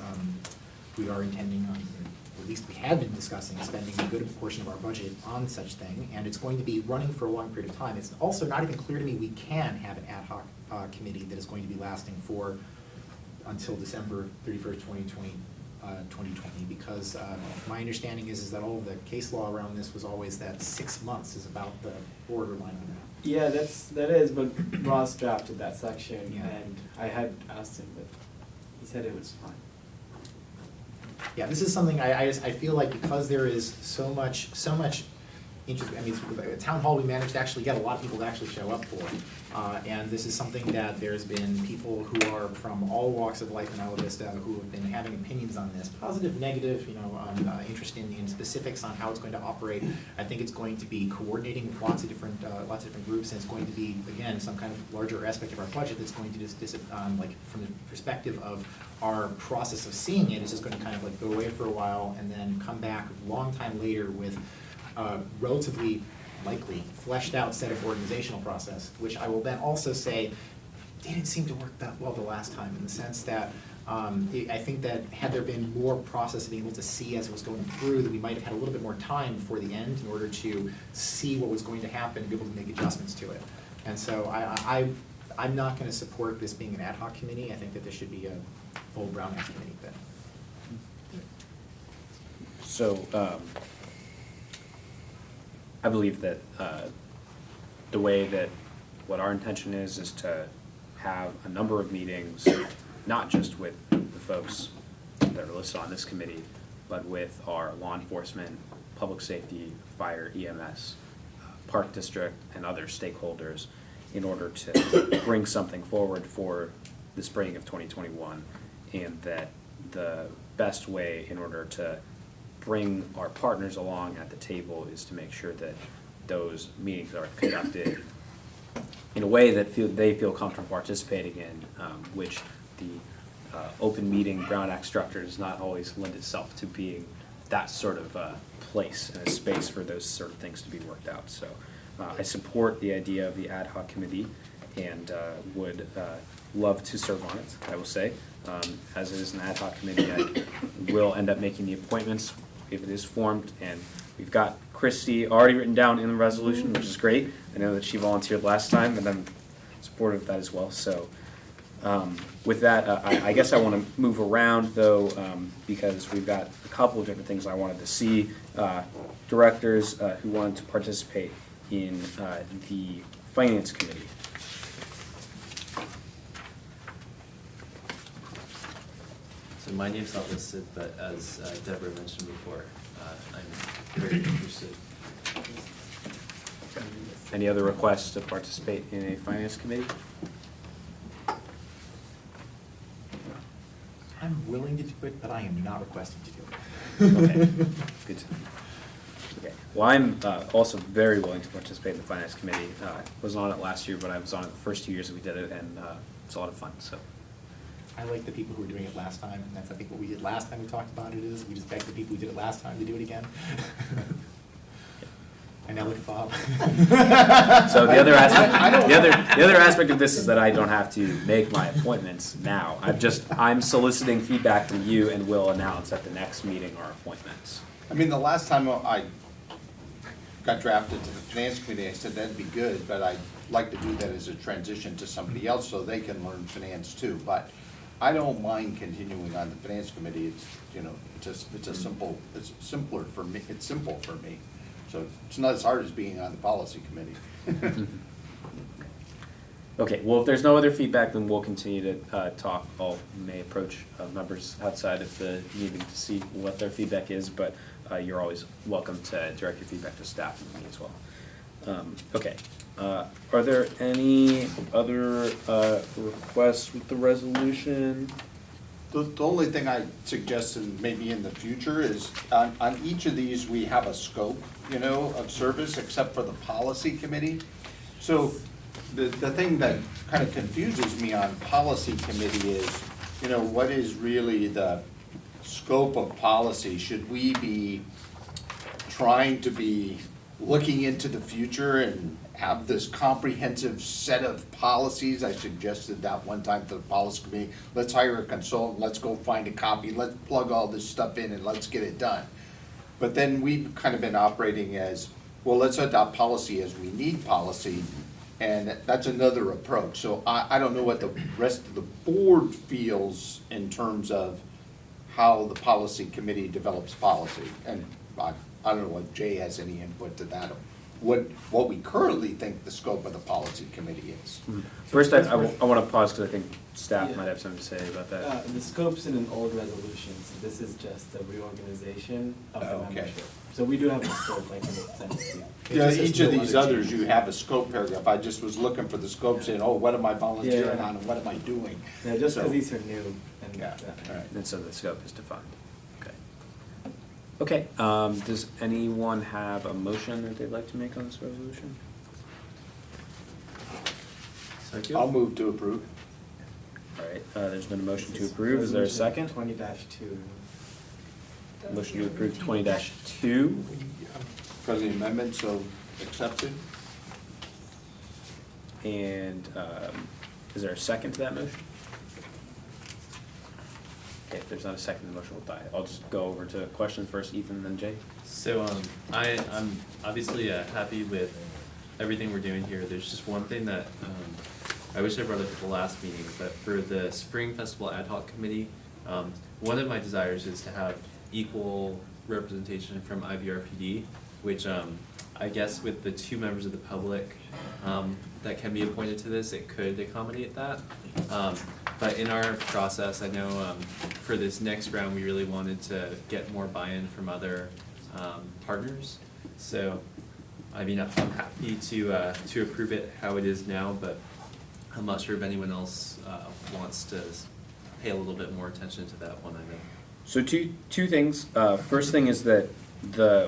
we are intending on, or at least we have been discussing, spending a good portion of our budget on such thing, and it's going to be running for a long period of time. It's also not even clear to me we can have an ad hoc committee that is going to be lasting for until December 31st, 2020, because my understanding is that all of the case law around this was always that 6 months is about the borderline on that. Yeah, that is, but Ross drafted that section, Yeah. and I had asked him, but he said it was fine. Yeah, this is something I feel like because there is so much interest, I mean, it's a town hall we managed to actually get a lot of people to actually show up for. And this is something that there's been people who are from all walks of life in Isla Vista who have been having opinions on this, positive, negative, interest in specifics on how it's going to operate. I think it's going to be coordinating with lots of different groups, and it's going to be, again, some kind of larger aspect of our budget that's going to just, like, from the perspective of our process of seeing it, is just going to kind of like go away for a while and then come back a long time later with relatively likely fleshed out set of organizational process, which I will then also say didn't seem to work that well the last time, in the sense that I think that had there been more process of being able to see as it was going through, that we might have had a little bit more time before the end in order to see what was going to happen and be able to make adjustments to it. And so I'm not going to support this being an ad hoc committee. I think that this should be a full Brown Act committee. But. So, I believe that the way that what our intention is to have a number of meetings, not just with the folks that are listed on this committee, but with our law enforcement, public safety, fire, EMS, park district, and other stakeholders, in order to bring something forward for the spring of 2021, and that the best way in order to bring our partners along at the table is to make sure that those meetings are conducted in a way that they feel comfortable participating in, which the open meeting Brown Act structure does not always lend itself to being that sort of place and a space for those sort of things to be worked out. So I support the idea of the ad hoc committee and would love to serve on it, I will say. As it is an ad hoc committee, I will end up making the appointments if it is formed, and we've got Christy already written down in the resolution, which is great. I know that she volunteered last time, and I'm supportive of that as well. So with that, I guess I want to move around, though, because we've got a couple of different things I wanted to see. Directors who wanted to participate in the Finance Committee. So my name's not listed, but as Deborah mentioned before, I'm very interested. Any other requests to participate in a finance committee? I'm willing to do it, but I am not requesting to do it. Okay, good to know. Okay, well, I'm also very willing to participate in the finance committee. Wasn't on it last year, but I was on it the first 2 years that we did it, and it's a lot of fun, so. I like the people who were doing it last time, and that's, I think, what we did last time we talked about it is, we just begged the people who did it last time to do it again. And now look at Bob. So the other aspect of this is that I don't have to make my appointments now. I'm soliciting feedback from you and will announce at the next meeting our appointments. I mean, the last time I got drafted to the finance committee, I said that'd be good, but I'd like to do that as a transition to somebody else so they can learn finance too. But I don't mind continuing on the finance committee. It's, you know, it's simpler for me. It's simple for me. So it's not as hard as being on the policy committee. Okay, well, if there's no other feedback, then we'll continue to talk. I may approach members outside of the meeting to see what their feedback is, but you're always welcome to direct your feedback to staff and me as well. Okay, are there any other requests with the resolution? The only thing I suggested maybe in the future is on each of these, we have a scope, you know, of service except for the policy committee. So the thing that kind of confuses me on policy committee is, you know, what is really the scope of policy? Should we be trying to be looking into the future and have this comprehensive set of policies? I suggested that one time to the policy committee. Let's hire a consultant, let's go find a copy, let's plug all this stuff in and let's get it done. But then we've kind of been operating as, well, let's adopt policy as we need policy, and that's another approach. So I don't know what the rest of the board feels in terms of how the policy committee develops policy. And I don't know if Jay has any input to that, or what we currently think the scope of the policy committee is. First, I want to pause because I think staff might have something to say about that. The scope's in an old resolution, so this is just a reorganization of the membership. So we do have a scope, like in the Census. Yeah, each of these others, you have a scope paragraph. I just was looking for the scope, saying, oh, what am I volunteering on and what am I doing? Yeah, just So- because these are new. And Yeah, all right. And so the scope is defined. Okay. Okay, does anyone have a motion that they'd like to make on this resolution? I'll move to approve. All right, there's been a motion to approve. Is there a second? 20-2. Motion to approve 20-2. For the amendment, so accepted. And is there a second to that motion? Okay, if there's not a second, the motion will die. I'll just go over to questions first, Ethan, then Jay. So I'm obviously happy with everything we're doing here. There's just one thing that I wish I brought up at the last meeting, but for the Spring Festival Ad Hoc Committee, one of my desires is to have equal representation from IVRPD, which I guess with the 2 members of the public that can be appointed to this, it could accommodate that. But in our process, I know for this next round, we really wanted to get more buy-in from other partners. So, I mean, I'm happy to approve it how it is now, but I'm not sure if anyone else wants to pay a little bit more attention to that one item. So two things. First thing is that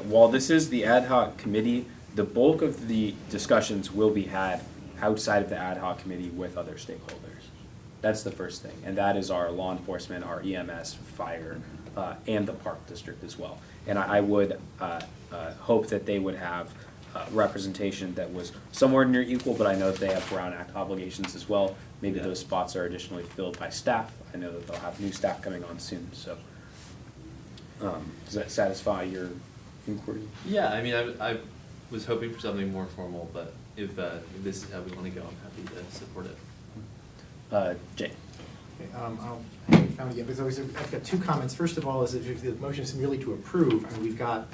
while this is the ad hoc committee, the bulk of the discussions will be had outside of the ad hoc committee with other stakeholders. That's the first thing, and that is our law enforcement, our EMS, fire, and the park district as well. And I would hope that they would have representation that was somewhere near equal, but I know that they have Brown Act obligations as well. Maybe those spots are additionally filled by staff. I know that they'll have new staff coming on soon, so. Does that satisfy your inquiry? Yeah, I mean, I was hoping for something more formal, but if this is how we want to go, I'm happy to support it. Jay. Okay, I haven't found it yet, but I've got 2 comments. First of all, is that the motion is merely to approve, and we've got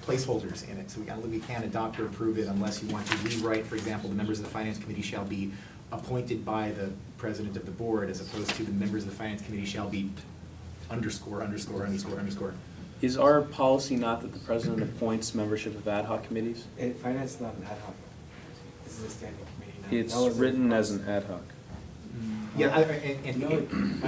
placeholders in it, so we can't adopt or approve it unless you want to rewrite, for example, the members of the Finance Committee shall be appointed by the President of the Board, as opposed to the members of the Finance Committee shall be ______. Is our policy not that the president appoints membership of ad hoc committees? Finance is not an ad hoc. this is a standing committee now. It's That was a written as process. an ad hoc. Yeah, and No,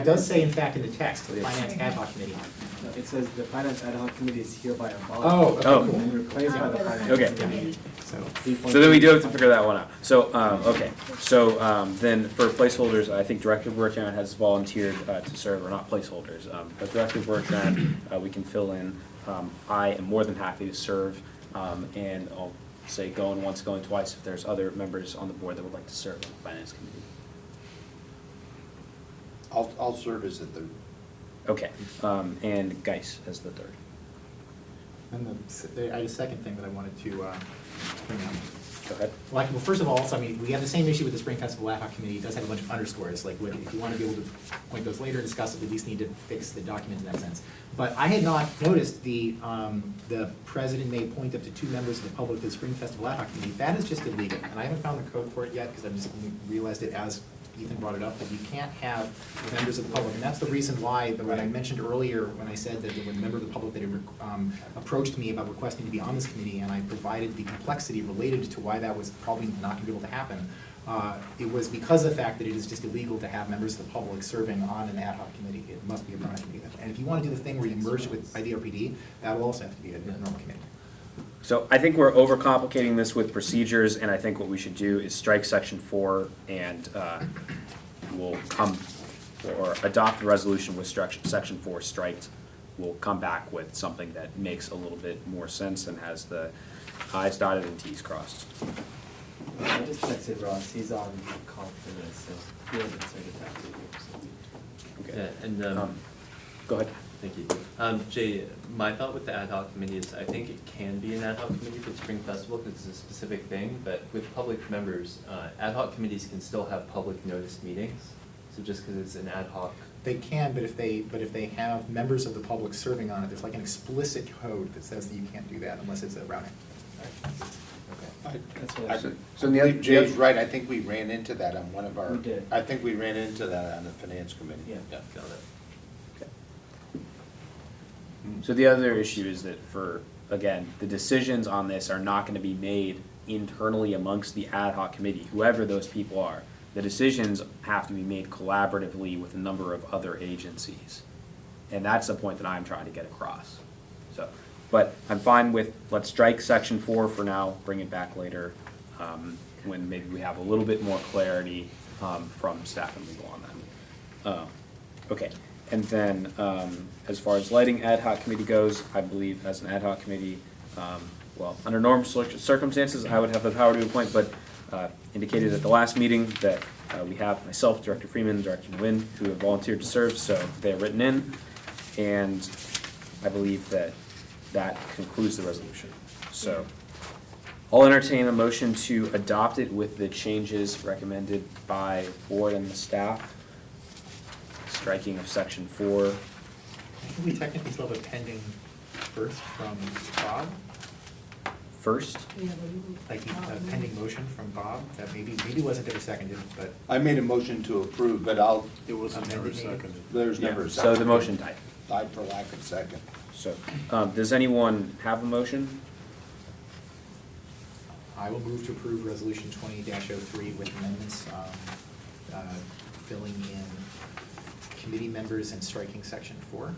it does say in fact in the text, the finance ad hoc committee. No, it says the finance ad hoc committee is hereby abolished. Oh, okay, Oh. cool. And replaced by the finance Okay. committee. So, So then we do have to figure that one out. So, okay, so then for placeholders, I think Director Bertrand has volunteered to serve, or not placeholders, but Director Bertrand, we can fill in. I am more than happy to serve, and I'll say going once, going twice if there's other members on the board that would like to serve on the Finance Committee. I'll serve as the third. Okay, and Geis as the third. and I had a second thing that I wanted to bring up. Go ahead. Well, first of all, so I mean, we have the same issue with the Spring Festival ad hoc committee. It does have a bunch of underscores. Like, if you want to be able to point those later and discuss it, we at least need to fix the document in that sense. But I had not noticed the president may appoint up to 2 members of the public to the Spring Festival ad hoc committee. That is just illegal, and I haven't found the code for it yet because I just realized it as Ethan brought it up, that you can't have members of the public. And that's the reason why, when I mentioned earlier, when I said that there was a member of the public that had approached me about requesting to be on this committee, and I provided the complexity related to why that was probably not going to be able to happen, it was because of the fact that it is just illegal to have members of the public serving on an ad hoc committee. It must be a permanent committee. And if you want to do the thing where you merge it with IVRPD, that will also have to be a normal committee. So I think we're overcomplicating this with procedures, and I think what we should do is strike section 4 and we'll come, or adopt the resolution with section 4 striked. We'll come back with something that makes a little bit more sense and has the i's dotted and t's crossed. I just texted Ross, he's on call for this, so he hasn't said it back to you. Okay. Yeah, and, Go ahead. thank you. Jay, my thought with the ad hoc committee is I think it can be an ad hoc committee for the Spring Festival because it's a specific thing, but with public members, ad hoc committees can still have public noticed meetings. So just because it's an ad hoc. They can, but if they have members of the public serving on it, there's like an explicit code that says that you can't do that unless it's a routing. That's what I said. So the other, Jay's right, I think we ran into that on one of our. We did. I think we ran into that on the finance committee. Yeah. Got it. So the other issue is that again, the decisions on this are not gonna be made internally amongst the ad hoc committee, whoever those people are. The decisions have to be made collaboratively with a number of other agencies. And that's the point that I'm trying to get across. So, but I'm fine with, let's strike section 4 for now, bring it back later, when maybe we have a little bit more clarity, from staff and legal on that. Okay, and then, as far as lighting ad hoc committee goes, I believe as an ad hoc committee, well, under normal circumstances, I would have the power to appoint, but indicated at the last meeting that we have myself, Director Freeman, Director Nguyen, who have volunteered to serve, so they're written in, and I believe that that concludes the resolution. So I'll entertain a motion to adopt it with the changes recommended by board and the staff. Striking of section 4. I think we technically still have a pending first from Bob, First, like a pending motion from Bob that maybe wasn't ever seconded, but. I made a motion to approve, but It wasn't never Amended. seconded. there's never a so second. the motion died. Died for lack of second. So, does anyone have a motion? I will move to approve resolution 20-03 with amendments, filling in committee members and striking section 4.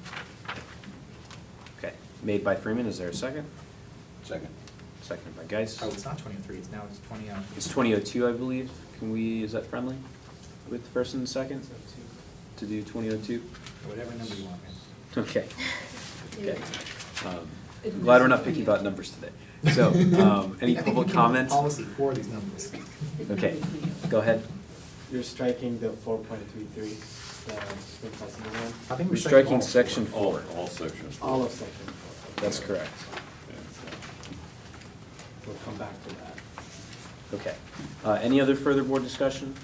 Okay, made by Freeman, is there a second? Second. Seconded by Geis. Oh, it's not 23, it's 20. It's 2002, I believe. Is that friendly with the first and the second? To do 2002? Whatever number you want, man. Okay. Okay. I'm glad we're not picky about numbers today. So, any I think public we came up with comments? policy for these numbers. Okay, go ahead. You're striking the 4.33, the Spring Festival one? I think We're striking section All 4. sections. All of section 4. That's correct. We'll come back to that. Okay. Any other further board discussion?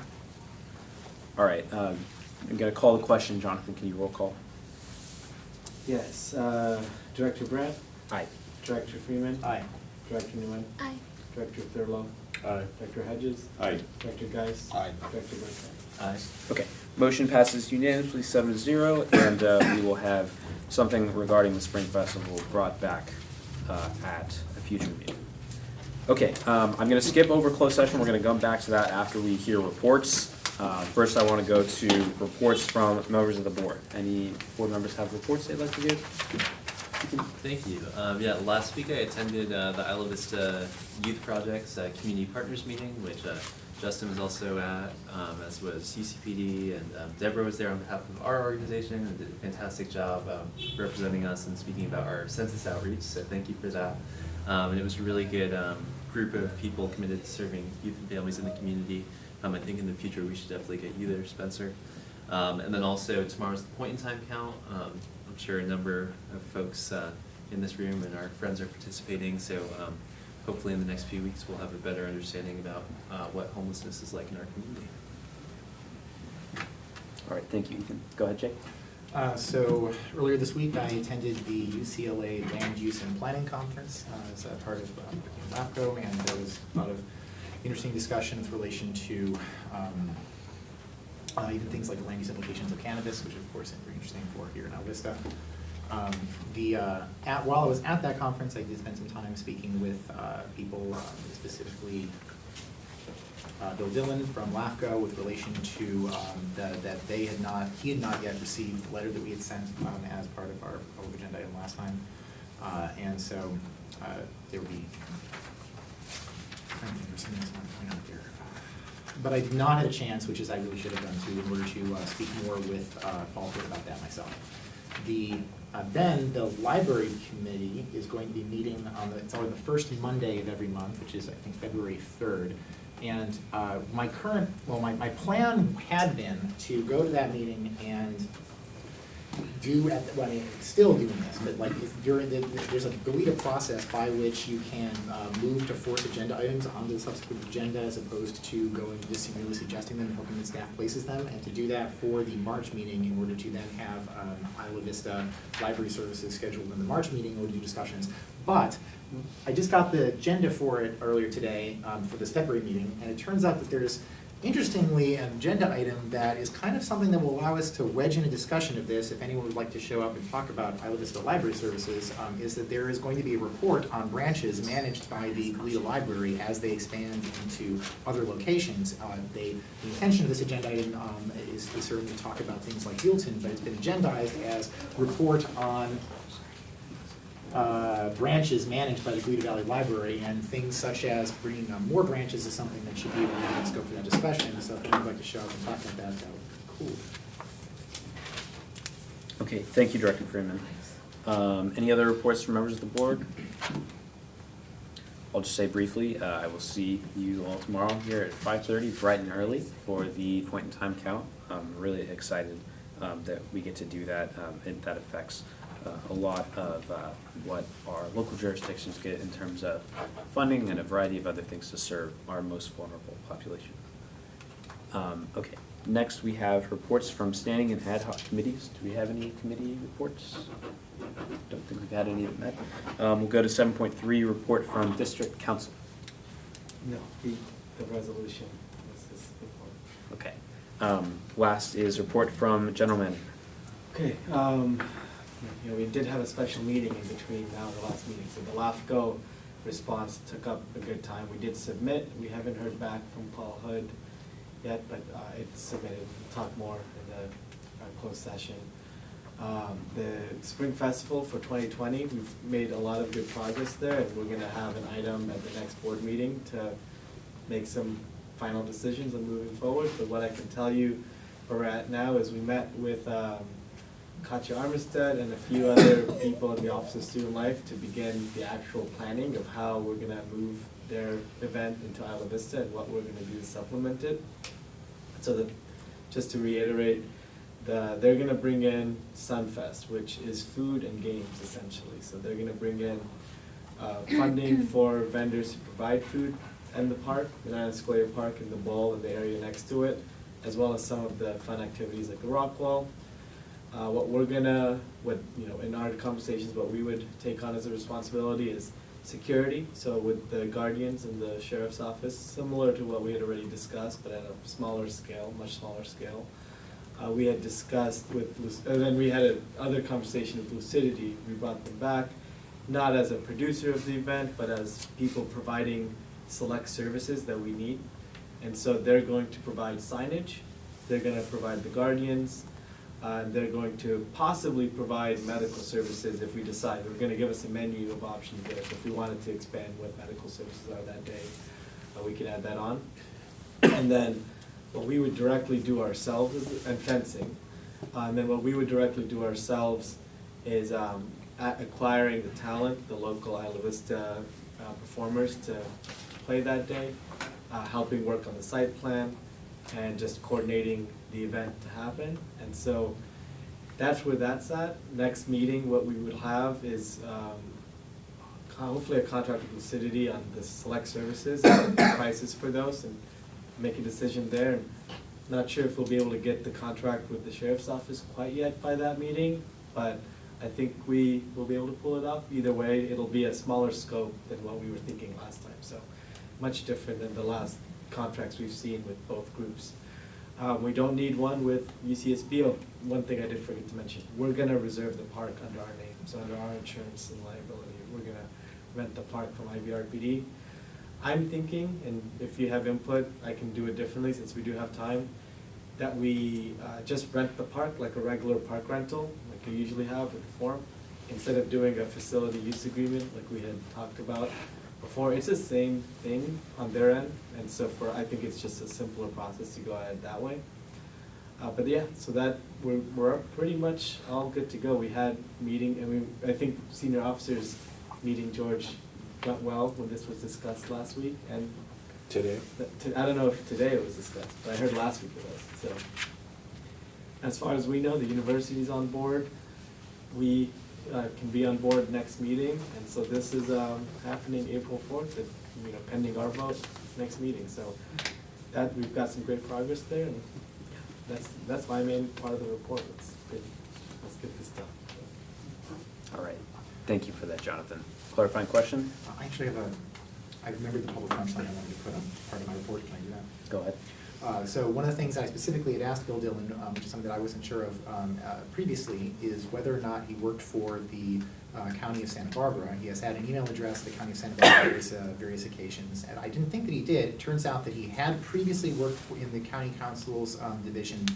All right, I'm gonna call the question. Jonathan, can you roll call? Yes, Director Brett, Aye. Director Freeman. Aye. Director Newman. Aye. Director Thurlow. Aye. Director Hedges. Aye. Director Geis. Aye. Director Bertrand. Aye. Okay, motion passes unanimously 7-0, and we will have something regarding the Spring Festival brought back at a future meeting. Okay, I'm gonna skip over closed session, we're gonna come back to that after we hear reports. First, I wanna go to reports from members of the board. Any board members have reports they'd like to give? Thank you. Yeah, last week I attended the Isla Vista Youth Project's Community Partners meeting, which Justin was also at, as was UCPD, and Deborah was there on behalf of our organization and did a fantastic job representing us and speaking about our census outreach, so thank you for that. And it was a really good group of people committed to serving youth and families in the community. I think in the future we should definitely get you there, Spencer. And then also tomorrow's the point in time count. I'm sure a number of folks in this room and our friends are participating, so hopefully in the next few weeks we'll have a better understanding about what homelessness is like in our community. All right, thank you. You can go ahead, Jay. So earlier this week, I attended the UCLA Land Use and Planning Conference as a part of LAFCO, and there was a lot of interesting discussion with relation to even things like the land use implications of cannabis, which of course is very interesting for here in Isla Vista. While I was at that conference, I did spend some time speaking with people, specifically Bill Dillon from LAFCO, with relation to that he had not yet received the letter that we had sent as part of our public agenda item last time, and so there would be. I don't think there's something else I want to point out there. But I did not have a chance, which is I really should have done too, in order to speak more with Paul Ford about that myself. Then the library committee is going to be meeting it's always the first Monday of every month, which is I think February 3rd. And my plan had been to go to that meeting and still doing this, but like there's a GOETA process by which you can move to fourth agenda items onto the subsequent agenda as opposed to going just merely suggesting them and hoping the staff places them, and to do that for the March meeting in order to then have Isla Vista Library Services scheduled in the March meeting in order to do discussions. But I just got the agenda for it earlier today for this February meeting, and it turns out that there's interestingly an agenda item that is kind of something that will allow us to wedge in a discussion of this, if anyone would like to show up and talk about Isla Vista Library Services, is that there is going to be a report on branches managed by the GOETA Library as they expand into other locations. The intention of this agenda item is certainly to talk about things like Hilton, but it's been agendized as report on branches managed by the GOETA Valley Library, and things such as bringing on more branches is something that should be able to scope for that discussion. So if anyone would like to show up and talk about that, that would be cool. Okay, thank you, Director Freeman. Any other reports from members of the board? I'll just say briefly, I will see you all tomorrow here at 5:30, bright and early, for the point in time count. I'm really excited that we get to do that. That affects a lot of what our local jurisdictions get in terms of funding and a variety of other things to serve our most vulnerable population. Okay, next we have reports from standing and ad hoc committees. Do we have any committee reports? Don't think we've had any of that. We'll go to 7.3, report from district council. No, the resolution was this report. Okay. Last is report from general manager. Okay, we did have a special meeting in between now and the last meeting, so the LAFCO response took up a good time. We did submit, we haven't heard back from Paul Hood yet, but it's submitted. We'll talk more in the closed session. The Spring Festival for 2020, we've made a lot of good progress there, and we're gonna have an item at the next board meeting to make some final decisions on moving forward. But what I can tell you where we're at now is we met with Katja Armistead and a few other people in the Office of Student Life to begin the actual planning of how we're gonna move their event into Isla Vista and what we're gonna do to supplement it. So that, just to reiterate, they're gonna bring in Sunfest, which is food and games essentially. So they're gonna bring in funding for vendors to provide food in the park, United Square Park and the bowl and the area next to it, as well as some of the fun activities like the rock wall. In our conversations, what we would take on as a responsibility is security. So with the guardians and the sheriff's office, similar to what we had already discussed, but at a smaller scale, much smaller scale. We had discussed and then we had other conversation with Lucidity. We brought them back, not as a producer of the event, but as people providing select services that we need. And so they're going to provide signage, they're gonna provide the guardians, they're going to possibly provide medical services if we decide. They're gonna give us a menu of options there, so if we wanted to expand what medical services are that day, we can add that on. And then what we would directly do ourselves is, and fencing, and then what we would directly do ourselves is acquiring the talent, the local Isla Vista performers to play that day, helping work on the site plan, and just coordinating the event to happen. And so that's where that's at. Next meeting, what we would have is hopefully a contract with Lucidity on the select services, and prices for those, and make a decision there. And not sure if we'll be able to get the contract with the sheriff's office quite yet by that meeting, but I think we will be able to pull it off. Either way, it'll be a smaller scope than what we were thinking last time, so much different than the last contracts we've seen with both groups. We don't need one with UCSB. Oh, one thing I did forget to mention, we're gonna reserve the park under our name, so under our insurance and liability. We're gonna rent the park from IVRPD. I'm thinking, and if you have input, I can do it differently since we do have time, that we just rent the park like a regular park rental, like we usually have with the form, instead of doing a facility use agreement like we had talked about before. It's the same thing on their end, and so I think it's just a simpler process to go ahead that way. But yeah, so that we're pretty much all good to go. We had meeting, and I think senior officers meeting, George, went well when this was discussed last week, and Today? I don't know if today it was discussed, but I heard last week it was. So as far as we know, the university's on board. We can be on board next meeting, and so this is happening April 4th, if, pending our vote next meeting. So that we've got some great progress there, and that's my main part of the report. Let's get this done. All right, thank you for that, Jonathan. Clarifying question? I actually I remembered the public punchline I wanted to put on part of my report. Can I do that? Go ahead. So one of the things I specifically had asked Bill Dillon, which is something that I wasn't sure of previously, is whether or not he worked for the County of Santa Barbara. He has had an email address at the County of Santa Barbara on various occasions, and I didn't think that he did. It turns out that he had previously worked in the County Council's division,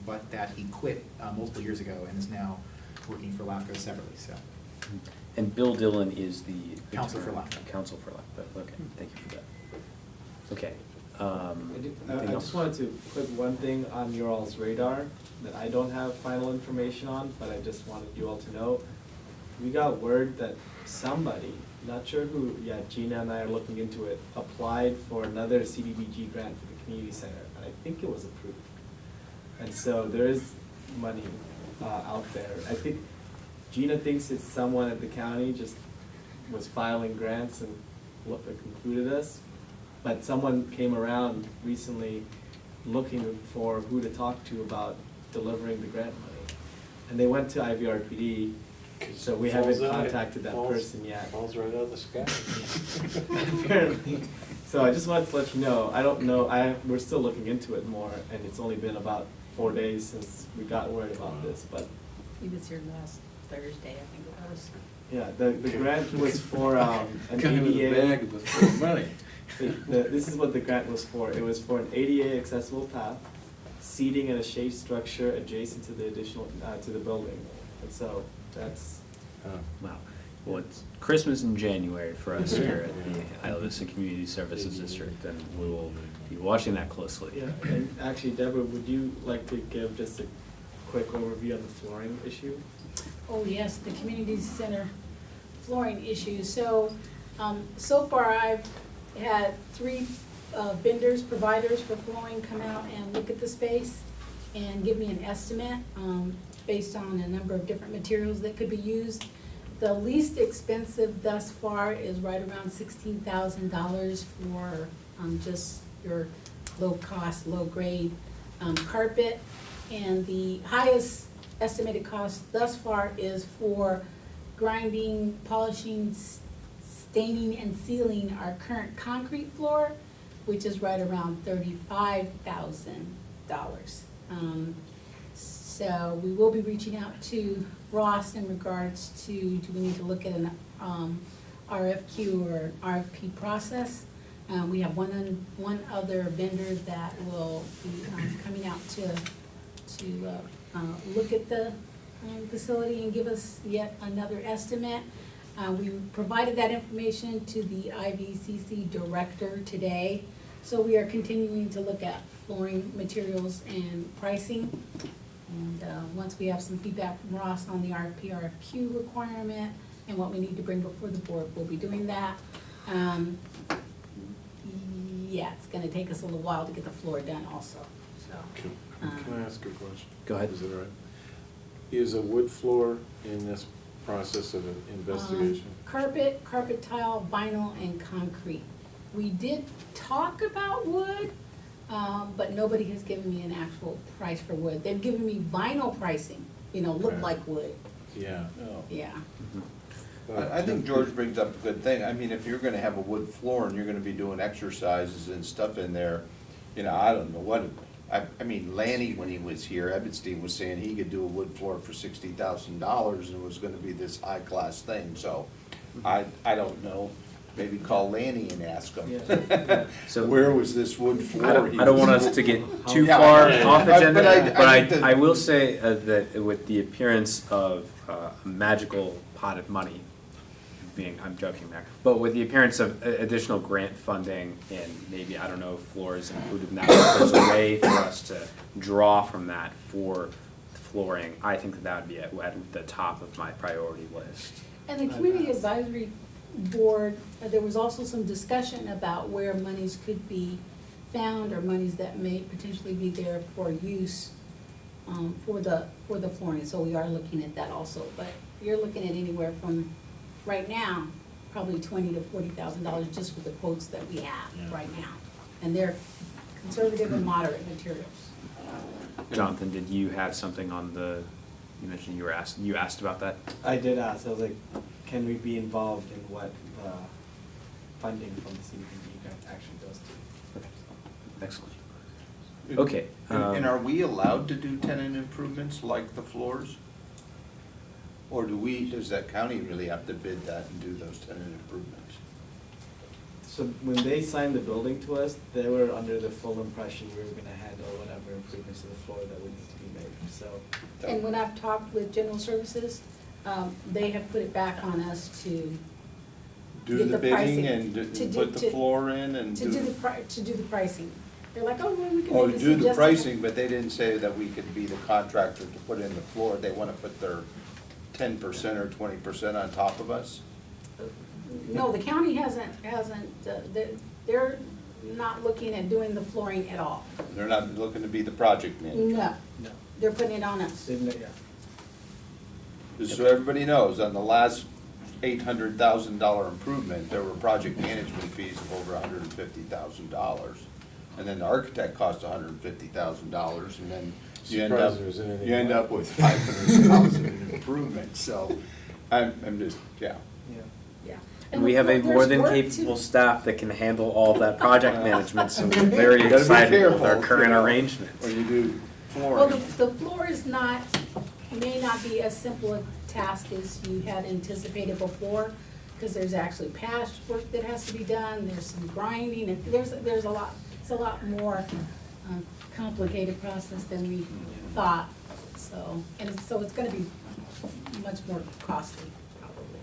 but that he quit multiple years ago and is now working for LAFCO separately. So. And Bill Dillon is the Counsel for LAFCO. Counsel for LAFCO. Okay, thank you for that. Okay. I just wanted to put one thing on your all's radar that I don't have final information on, but I just wanted you all to know. We got word that somebody, not sure who, Gina and I are looking into it, applied for another CDBG grant for the community center, and I think it was approved. And so there is money out there. I think Gina thinks it's someone at the county just was filing grants and concluded us. But someone came around recently looking for who to talk to about delivering the grant money. And they went to IVRPD, so we haven't contacted that person yet. Falls right out of the sky. Apparently. So I just wanted to let you know, I don't know, we're still looking into it more, and it's only been about 4 days since we got word about this, but. He was here last Thursday, I think it was. Yeah, the grant was for an Kind of a ADA. bag of money. This is what the grant was for. It was for an ADA accessible path, seating and a shade structure adjacent to the additional, to the building. And so that's. Wow. Well, it's Christmas in January for us here at the Isla Vista Community Services District, and we will be watching that closely. Yeah, and actually, Deborah, would you like to give just a quick overview on the flooring issue? Oh, yes, the community center flooring issue. So, so far I've had 3 vendors, providers for flooring come out and look at the space and give me an estimate based on a number of different materials that could be used. The least expensive thus far is right around $16,000 for just your low cost, low grade carpet. And the highest estimated cost thus far is for grinding, polishing, staining, and sealing our current concrete floor, which is right around $35,000. So we will be reaching out to Ross in regards to, do we need to look at an RFQ or RFP process? We have one other vendor that will be coming out to look at the facility and give us yet another estimate. We provided that information to the IVCC director today. So we are continuing to look at flooring materials and pricing. And once we have some feedback from Ross on the RFP, RFQ requirement and what we need to bring before the board, we'll be doing that. Yeah, it's gonna take us a little while to get the floor done also, so. Can I ask a question? Go ahead. Is it all right? Is a wood floor in this process of an investigation? Carpet tile, vinyl, and concrete. We did talk about wood, but nobody has given me an actual price for wood. They've given me vinyl pricing, look Okay. like wood, Yeah. yeah. I think George brings up a good thing. I mean, if you're gonna have a wood floor and you're gonna be doing exercises and stuff in there, I don't know what, I mean, Lanny, when he was here, Ebenstein was saying he could do a wood floor for $60,000 and it was gonna be this high-class thing, so I don't know. Maybe call Lanny and ask him. So where was this wood floor? I don't want us to get too Yeah, far yeah, off yeah. agenda, But I will say that with the appearance of a magical pot of money, I'm joking there, but with the appearance of additional grant funding and maybe, I don't know if floors included in that, but there's a way for us to draw from that for flooring, I think that would be at the top of my priority list. And the community advisory board, there was also some discussion about where monies could be found or monies that may potentially be there for use for the flooring. So we are looking at that also, but you're looking at anywhere from, right now, probably $20,000 to $40,000 just for the quotes that we have right now. And they're conservative and moderate materials. Jonathan, did you have something on you mentioned you asked about that? I did ask, I was like, can we be involved in what the funding from the CPD grant actually goes to? Excellent. Okay. And are we allowed to do tenant improvements like the floors? Or does that county really have to bid that and do those tenant improvements? So when they signed the building to us, they were under the full impression we were gonna handle whatever improvements to the floor that would need to be made, so. And when I've talked with general services, they have put it back on us to Do get the pricing, bidding and to put the floor in and to do the pricing. They're like, oh, well, we can Oh, make to a do the suggestion. pricing, but they didn't say that we could be the contractor to put in the floor. They wanna put their 10% or 20% on top of us? No, the county hasn't, they're not looking at doing the flooring at all. They're not looking to be the project manager? No, they're putting it on us. Just so everybody knows, on the last $800,000 improvement, there were project management fees of over $150,000. And then the architect cost $150,000, and then you end up with $500,000 in improvement, so I'm just, yeah. And we have a more than capable staff that can handle all of that project management, so we're very You gotta be excited with our careful, current you know, arrangements. When you do Well, flooring. the floor is may not be as simple a task as you had anticipated before, because there's actually patchwork that has to be done, there's some grinding, and there's a lot, it's a lot more complicated process than we thought, so, so it's gonna be much more costly, probably.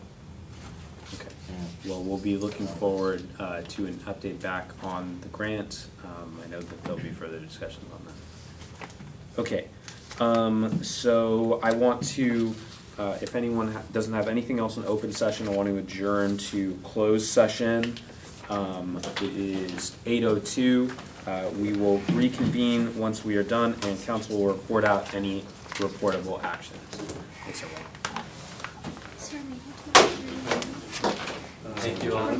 Okay. Well, we'll be looking forward to an update back on the grant. I know that there'll be further discussions on that. Okay, so I want to, if anyone doesn't have anything else in open session, I want to adjourn to closed session. It is 8:02. We will reconvene once we are done, and council will report out any reportable actions. Thanks, everyone. Thank you all.